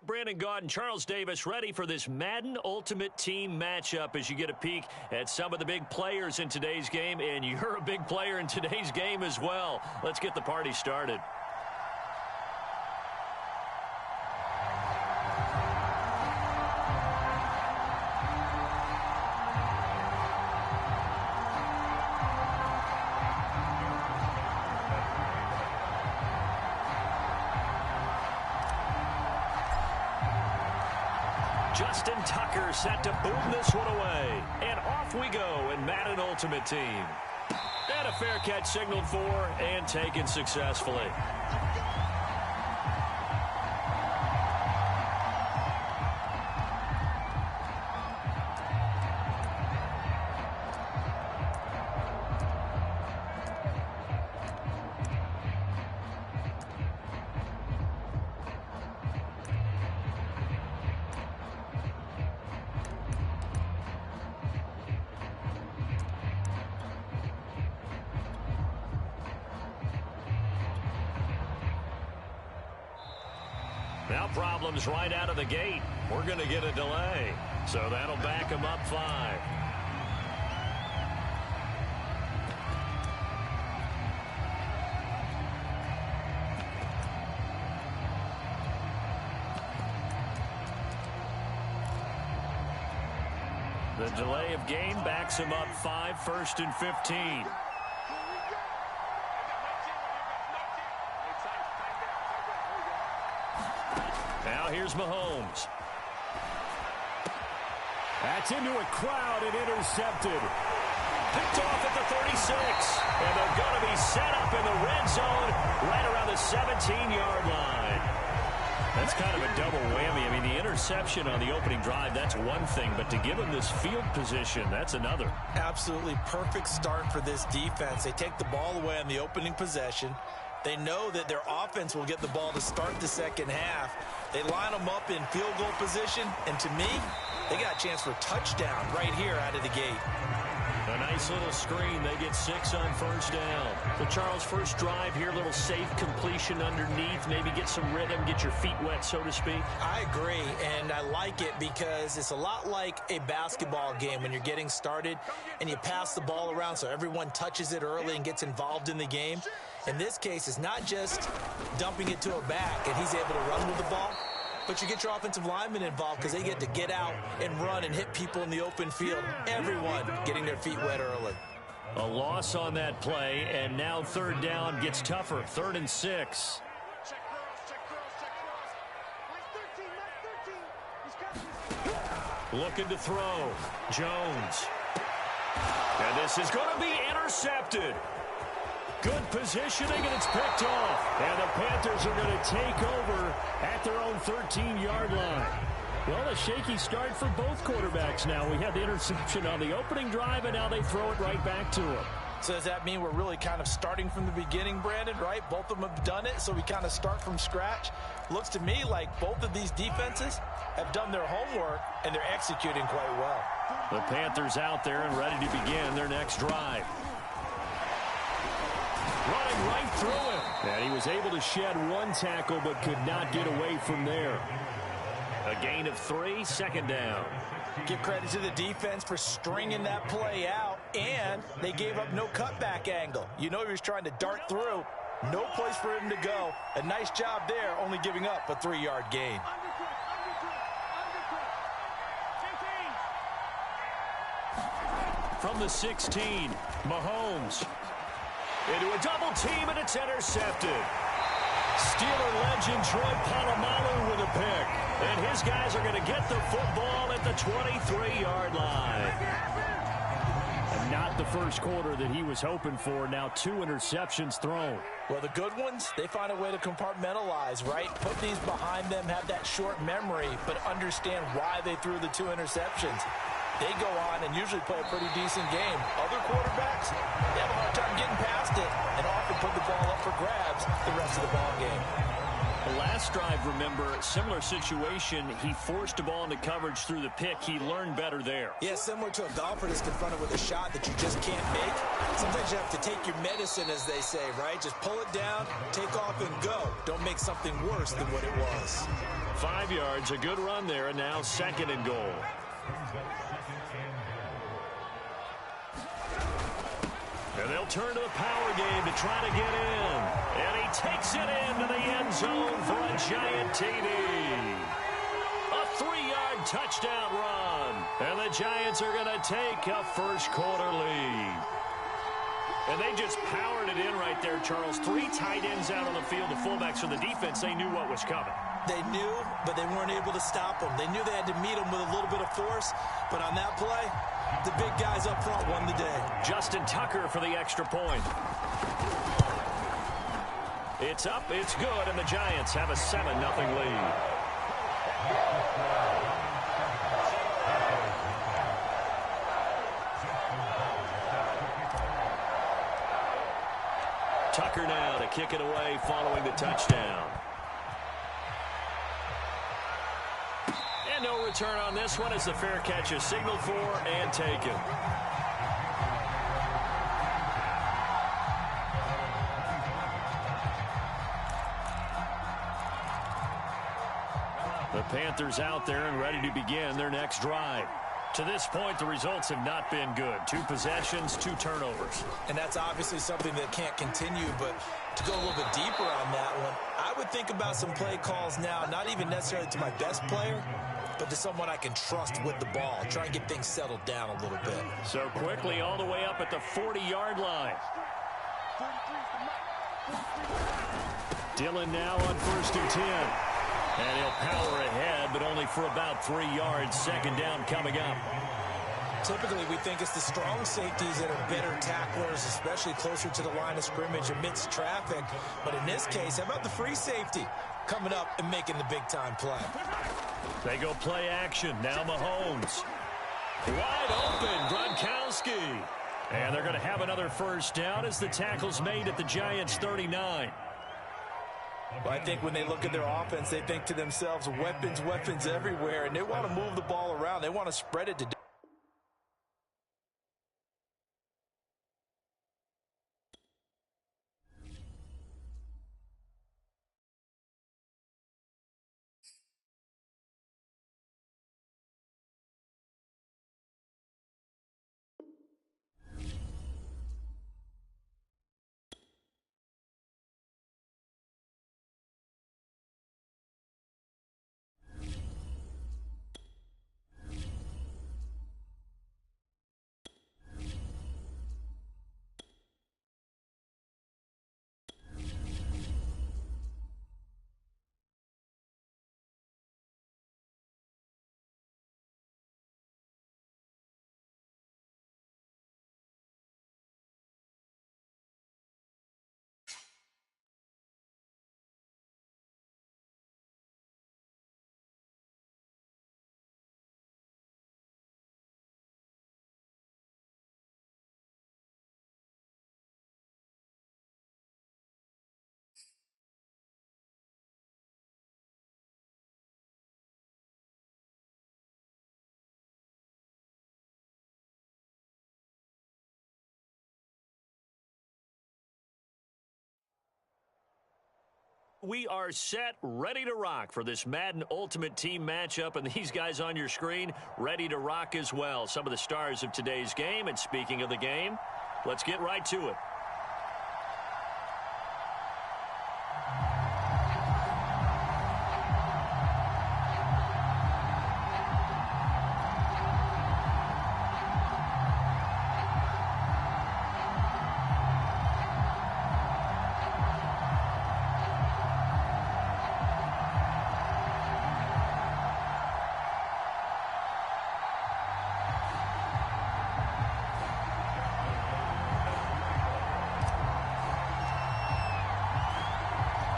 Brandon Gaud and Charles Davis ready for this Madden Ultimate Team matchup as you get a peek at some of the big players in today's game, and you're a big player in today's game as well. Let's get the party started. Justin Tucker set to boom this one away. And off we go in Madden Ultimate Team. And a fair catch signaled for and taken successfully. Now problems right out of the gate. We're going to get a delay. So that'll back him up 5. The delay of game backs him up 5, 1st and 15. Now here's Mahomes. That's into a crowd and intercepted. Picked off at the 36. And they're going to be set up in the red zone right around the 17-yard line. That's kind of a double whammy. I mean, the interception on the opening drive, that's one thing. But to give him this field position, that's another. Absolutely perfect start for this defense. They take the ball away on the opening possession. They know that their offense will get the ball to start the second half. They line them up in field goal position, and to me, they got a chance for a touchdown right here out of the gate. A nice little screen. They get 6 on 1st down. So, Charles, first drive here, little safe completion underneath, maybe get some rhythm, get your feet wet, so to speak. I agree, and I like it because it's a lot like a basketball game when you're getting started and you pass the ball around so everyone touches it early and gets involved in the game. In this case, it's not just dumping it to a back and he's able to run with the ball, but you get your offensive linemen involved because they get to get out and run and hit people in the open field. Everyone getting their feet wet early. A loss on that play, and now 3rd down gets tougher. 3rd and 6. Looking to throw. Jones. And this is going to be intercepted. Good positioning, and it's picked off. And the Panthers are going to take over at their own 13-yard line. Well, a shaky start for both quarterbacks now. We had the interception on the opening drive, and now they throw it right back to him. So does that mean we're really kind of starting from the beginning, Brandon, right? Both of them have done it, so we kind of start from scratch. Looks to me like both of these defenses have done their homework, and they're executing quite well. The Panthers out there and ready to begin their next drive. Running right through him. And he was able to shed one tackle but could not get away from there. A gain of 3, 2nd down. Give credit to the defense for stringing that play out, and they gave up no cutback angle. You know he was trying to dart through. No place for him to go. A nice job there, only giving up a 3-yard gain. From the 16, Mahomes. Into a double team, and it's intercepted. Steeler legend Troy Polamalu with a pick. And his guys are going to get the football at the 23-yard line. And not the first quarter that he was hoping for. Now 2 interceptions thrown. Well, the good ones, they find a way to compartmentalize, right? Put these behind them, have that short memory, but understand why they threw the 2 interceptions. They go on and usually play a pretty decent game. Other quarterbacks, they have a hard time getting past it and often put the ball up for grabs the rest of the ball game. The last drive, remember, similar situation. He forced the ball into coverage through the pick. He learned better there. Yeah, similar to a golfer that's confronted with a shot that you just can't make. Sometimes you have to take your medicine, as they say, right? Just pull it down, take off, and go. Don't make something worse than what it was. 5 yards, a good run there, and now 2nd and goal. And they'll turn to the power game to try to get in. And he takes it into the end zone for a giant TD. A 3-yard touchdown run. And the Giants are going to take a first-quarter lead. And they just powered it in right there, Charles. 3 tight ends out on the field, the fullbacks for the defense. They knew what was coming. They knew, but they weren't able to stop them. They knew they had to meet them with a little bit of force, but on that play, the big guys up front won the day. Justin Tucker for the extra point. It's up, it's good, and the Giants have a 7-0 lead. Tucker now to kick it away following the touchdown. And no return on this one as the fair catch is signaled for and taken. The Panthers out there and ready to begin their next drive. To this point, the results have not been good. 2 possessions, 2 turnovers. And that's obviously something that can't continue, but to go a little bit deeper on that one, I would think about some play calls now, not even necessarily to my best player, but to someone I can trust with the ball. Try and get things settled down a little bit. So quickly all the way up at the 40-yard line. Dillon now on 1st and 10. And he'll power ahead, but only for about 3 yards. 2nd down coming up. Typically, we think it's the strong safeties that are better tacklers, especially closer to the line of scrimmage amidst traffic. But in this case, how about the free safety coming up and making the big-time play? They go play action. Now Mahomes. Wide open, Gronkowski. And they're going to have another first down as the tackle's made at the Giants' 39. Well, I think when they look at their offense, they think to themselves, weapons, weapons everywhere, and they want to move the ball around. They want to spread it to We are set, ready to rock for this Madden Ultimate Team matchup, and these guys on your screen ready to rock as well. Some of the stars of today's game, and speaking of the game, let's get right to it.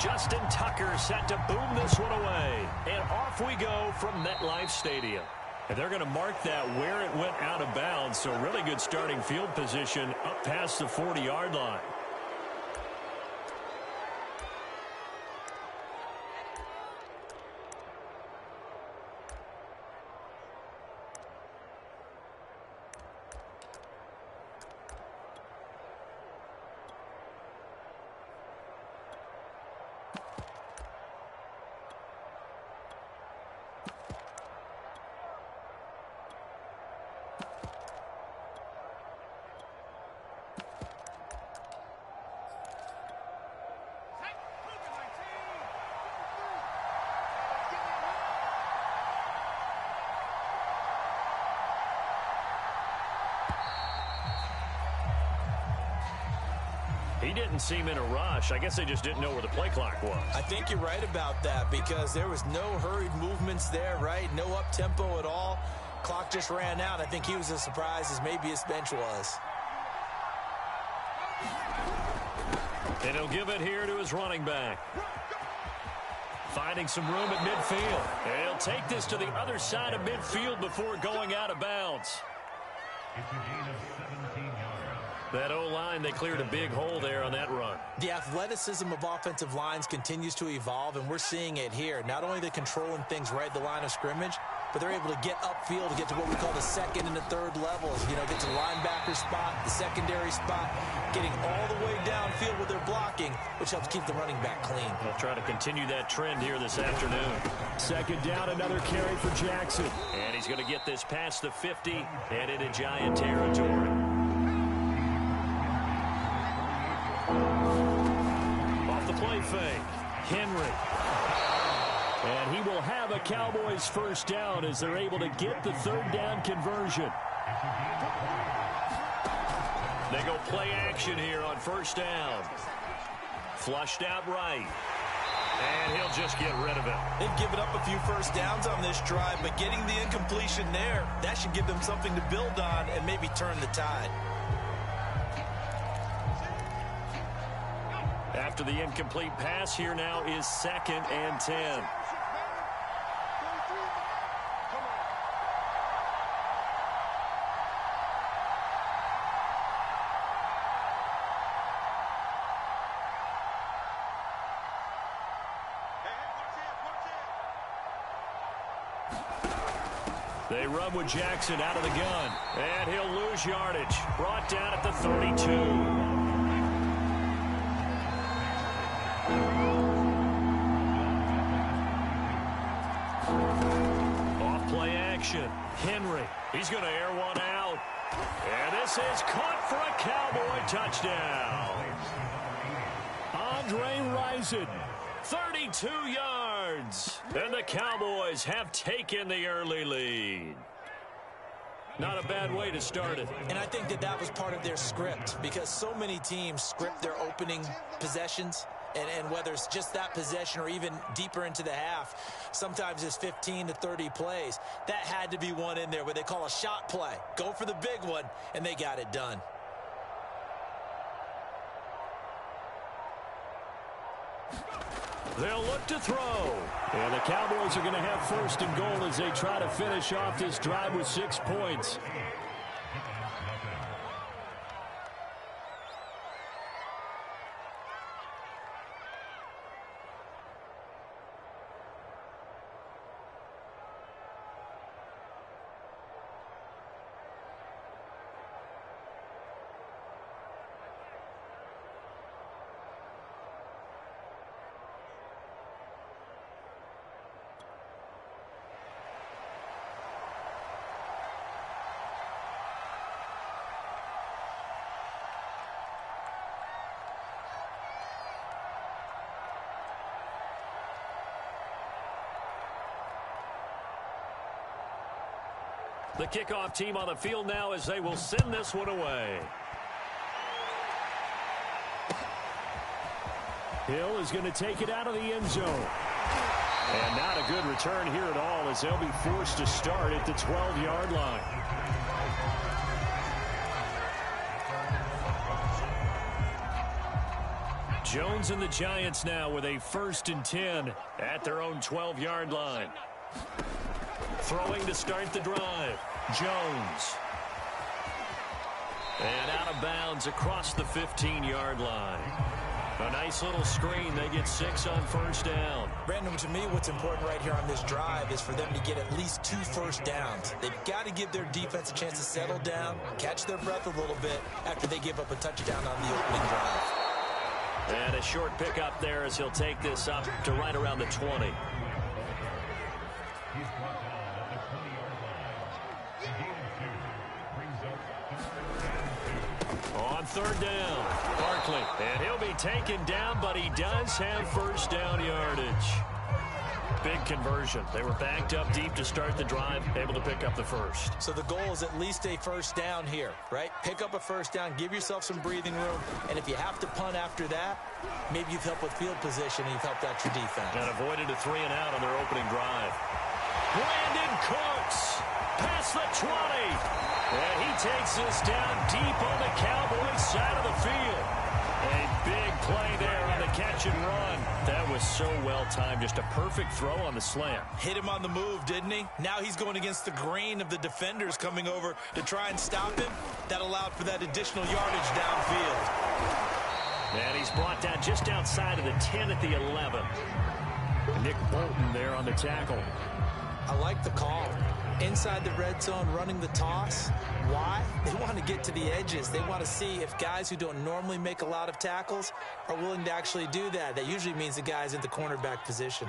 Justin Tucker set to boom this one away. And off we go from MetLife Stadium. And they're going to mark that where it went out of bounds. So really good starting field position up past the 40-yard line. He didn't seem in a rush. I guess they just didn't know where the play clock was. I think you're right about that because there was no hurried movements there, right? No up-tempo at all. Clock just ran out. I think he was as surprised as maybe his bench was. And he'll give it here to his running back. Finding some room at midfield. And he'll take this to the other side of midfield before going out of bounds. That O-line, they cleared a big hole there on that run. The athleticism of offensive lines continues to evolve, and we're seeing it here. Not only they're controlling things right at the line of scrimmage, but they're able to get upfield to get to what we call the second and the third levels. You know, get to the linebacker spot, the secondary spot, getting all the way downfield with their blocking, which helps keep the running back clean. They'll try to continue that trend here this afternoon. Second down, another carry for Jackson. And he's going to get this past the 50 and into Giant territory. Off the play fake, Henry. And he will have a Cowboys first down as they're able to get the third down conversion. They go play action here on first down. Flushed out right. And he'll just get rid of it. They've given up a few first downs on this drive, but getting the incompletion there, that should give them something to build on and maybe turn the tide. After the incomplete pass, here now is 2nd and 10. They run with Jackson out of the gun. And he'll lose yardage. Brought down at the 32. Henry, he's going to air one out. And this is caught for a Cowboy touchdown. Andre Rison, 32 yards. And the Cowboys have taken the early lead. Not a bad way to start it. And I think that that was part of their script because so many teams script their opening possessions. And whether it's just that possession or even deeper into the half, sometimes it's 15 to 30 plays. That had to be one in there where they call a shot play. Go for the big one, and they got it done. They'll look to throw. And the Cowboys are going to have first and goal as they try to finish off this drive with 6 points. The kickoff team on the field now as they will send this one away. Hill is going to take it out of the end zone. And not a good return here at all as they'll be forced to start at the 12-yard line. Jones and the Giants now with a 1st and 10 at their own 12-yard line. Throwing to start the drive. Jones. And out of bounds across the 15-yard line. A nice little screen. They get 6 on first down. Brandon, to me, what's important right here on this drive is for them to get at least 2 first downs. They've got to give their defense a chance to settle down, catch their breath a little bit after they give up a touchdown on the opening drive. And a short pickup there as he'll take this up to right around the 20. On 3rd down, Barkley. And he'll be taken down, but he does have first down yardage. big conversion. They were backed up deep to start the drive, able to pick up the first. So the goal is at least a first down here, right? Pick up a first down, give yourself some breathing room, and if you have to punt after that, maybe you've helped with field position and you've helped out your defense. And avoided a 3-and-out on their opening drive. Brandon Cooks past the 20. And he takes this down deep on the Cowboys side of the field. A big play there on the catch and run. That was so well timed. Just a perfect throw on the slant. Hit him on the move, didn't he? Now he's going against the grain of the defenders coming over to try and stop him. That allowed for that additional yardage downfield. And he's brought down just outside of the 10 at the 11. Nick Bolton there on the tackle. I like the call. Inside the red zone, running the toss. Why? They want to get to the edges. They want to see if guys who don't normally make a lot of tackles are willing to actually do that. That usually means the guy's in the cornerback position.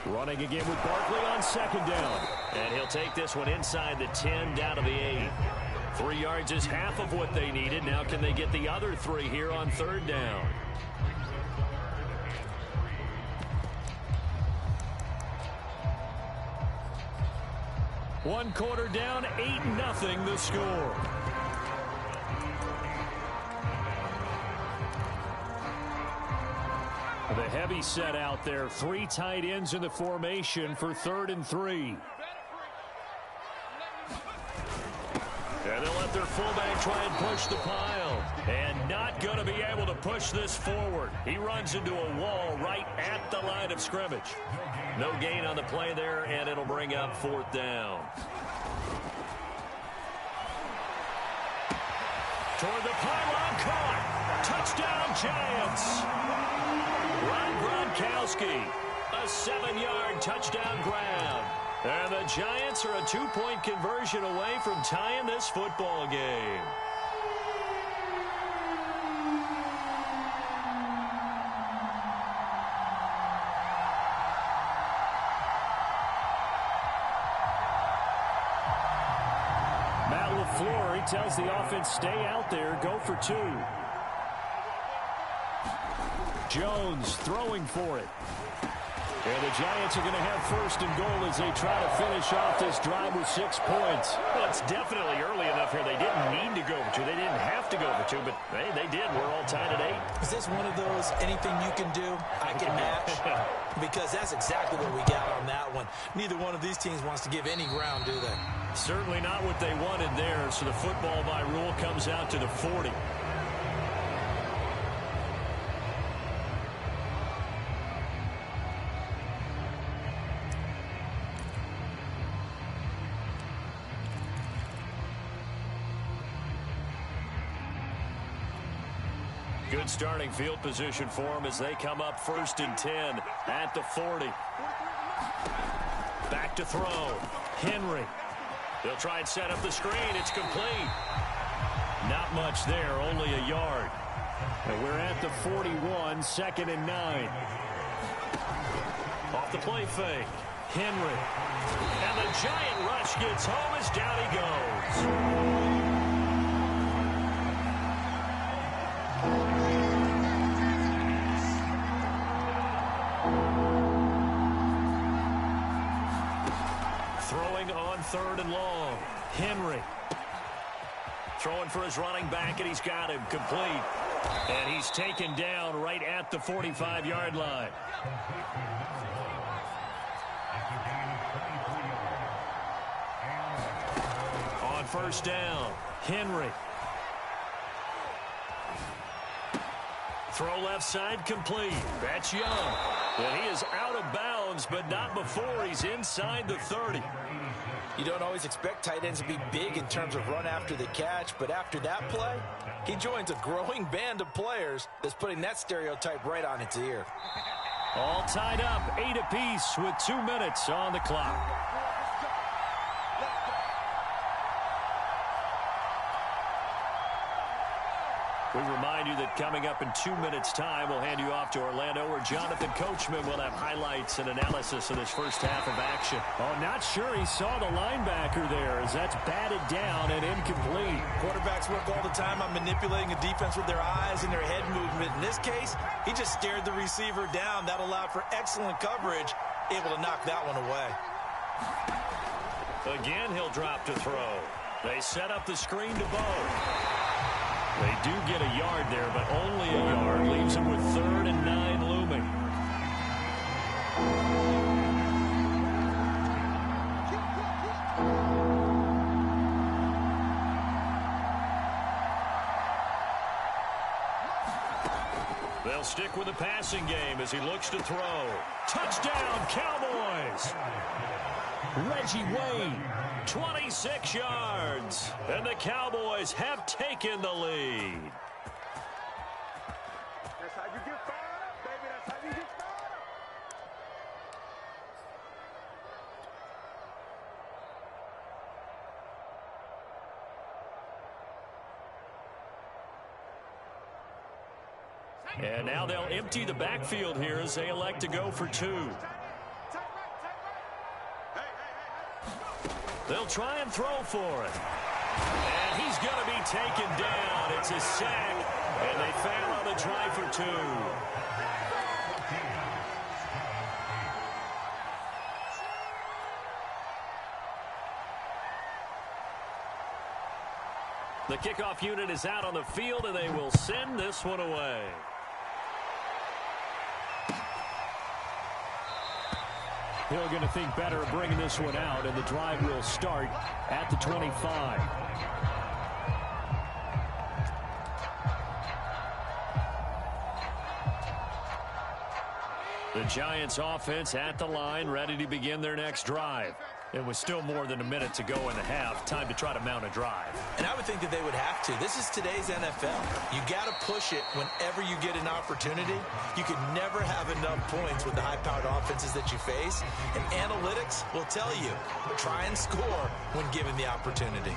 Running again with Barkley on second down. And he'll take this one inside the 10 down to the 8. 3 yards is half of what they needed. Now can they get the other 3 here on third down? One quarter down, 8-0 the score. The heavy set out there. 3 tight ends in the formation for 3rd and 3. And they'll let their fullback try and push the pile. And not going to be able to push this forward. He runs into a wall right at the line of scrimmage. No gain on the play there, and it'll bring up 4th down. Toward the pylon, caught. Touchdown, Giants. Ron Gronkowski, a 7-yard touchdown grab. And the Giants are a 2-point conversion away from tying this football game. Matt LaFleur, he tells the offense, stay out there, go for 2. Jones throwing for it. And the Giants are going to have 1st and goal as they try to finish off this drive with 6 points. Well, it's definitely early enough here. They didn't need to go for 2. They didn't have to go for 2, but they did. We're all tied at 8. Is this one of those anything you can do, I can match? Because that's exactly what we got on that one. Neither one of these teams wants to give any ground, do they? Certainly not what they wanted there. So the football by rule comes out to the 40. Good starting field position for them as they come up 1st and 10 at the 40. Back to throw. Henry. They'll try and set up the screen. It's complete. Not much there, only a yard. And we're at the 41, 2nd and 9. Off the play fake. Henry. And the giant rush gets home as down he goes. Throwing on 3rd and long. Henry. Throwing for his running back, and he's got him complete. And he's taken down right at the 45-yard line. On 1st down, Henry. Throw left side complete. That's Young. And he is out of bounds, but not before he's inside the 30. You don't always expect tight ends to be big in terms of run after the catch, but after that play, he joins a growing band of players that's putting that stereotype right on its ear. All tied up, 8 apiece with 2 minutes on the clock. We remind remind you that coming up in 2 minutes' time, we'll hand you off to Orlando, where Jonathan Coachman will have highlights and analysis of this first half of action. Oh, not sure he saw the linebacker there, as that's batted down and incomplete. Quarterbacks work all the time on manipulating a defense with their eyes and their head movement. In this case, he just stared the receiver down. That allowed for excellent coverage, able to knock that one away. Again, he'll drop to throw. They set up the screen to Bo. They do get a yard there, but only a yard. Leaves them with 3rd and 9 looming. They'll stick with the passing game as he looks to throw. Touchdown, Cowboys! Reggie Wayne, 26 yards. And the Cowboys have taken the lead. That's how you get fired up, baby. That's how you get fired up. And now they'll empty the backfield here as they elect to go for 2. They'll try and throw for it. And he's going to be taken down. It's a sack, and they fail on the try for 2. The kickoff unit is out on the field, and they will send this one away. Hill going to think better of bringing this one out, and the drive will start at the 25. The Giants offense at the line, ready to begin their next drive. It was still more than a minute to go in the half. Time to try to mount a drive. And I would think that they would have to. This is today's NFL. You got to push it whenever you get an opportunity. You can never have enough points with the high-powered offenses that you face. And analytics will tell you, try and score when given the opportunity.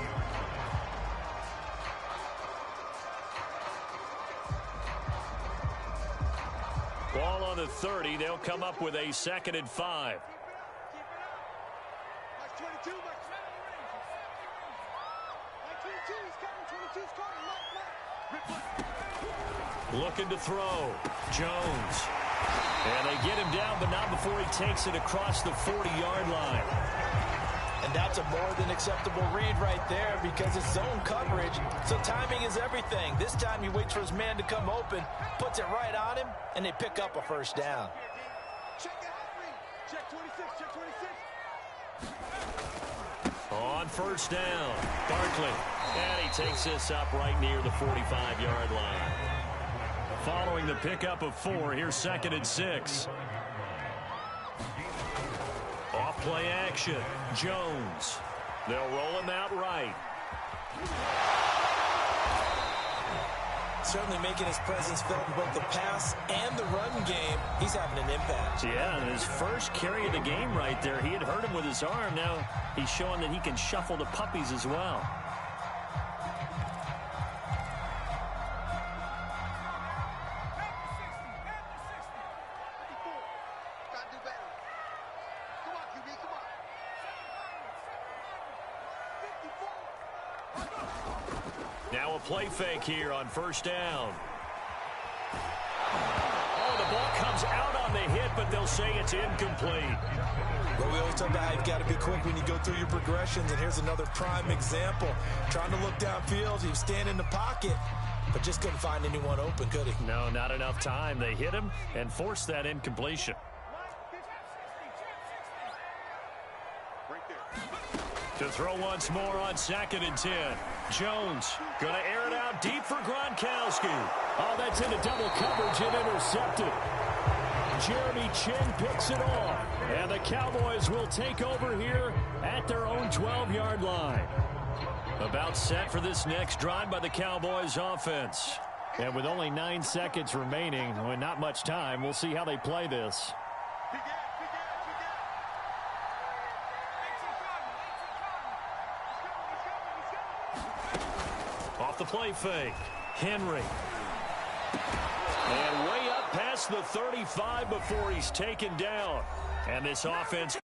Ball on the 30. They'll come up with a 2nd and 5. Looking to throw. Jones. And they get him down, but not before he takes it across the 40-yard line. And that's a more than acceptable read right there because it's zone coverage, so timing is everything. This time he waits for his man to come open, puts it right on him, and they pick up a first down. Check the hot read. Check 26, check 26. On first down, Barkley. And he takes this up right near the 45-yard line. Following the pickup of 4, here's 2nd and 6. Off play action. Jones. They'll roll him out right. Certainly making his presence felt in both the pass and the run game. He's having an impact. Yeah, and his first carry of the game right there. He had hurt him with his arm. Now he's showing that he can shuffle the puppies as well. Now a play fake here on first down. Oh, the ball comes out on the hit, but they'll say it's incomplete. Well, we always talk about how you've got to be quick when you go through your progressions, and here's another prime example. Trying to look downfield, he was standing in the pocket, but just couldn't find anyone open, could he? No, not enough time. They hit him and forced that incompletion. To throw once more on 2nd and 10. Jones going to air it out deep for Gronkowski. Oh, that's into double coverage and intercepted. Jeremy Chin picks it off. And the Cowboys will take over here at their own 12-yard line. About set for this next drive by the Cowboys offense. And with only 9 seconds remaining, and not much time, we'll see how they play this. Off the play fake. Henry. And way up past the 35 before he's taken down. And this offense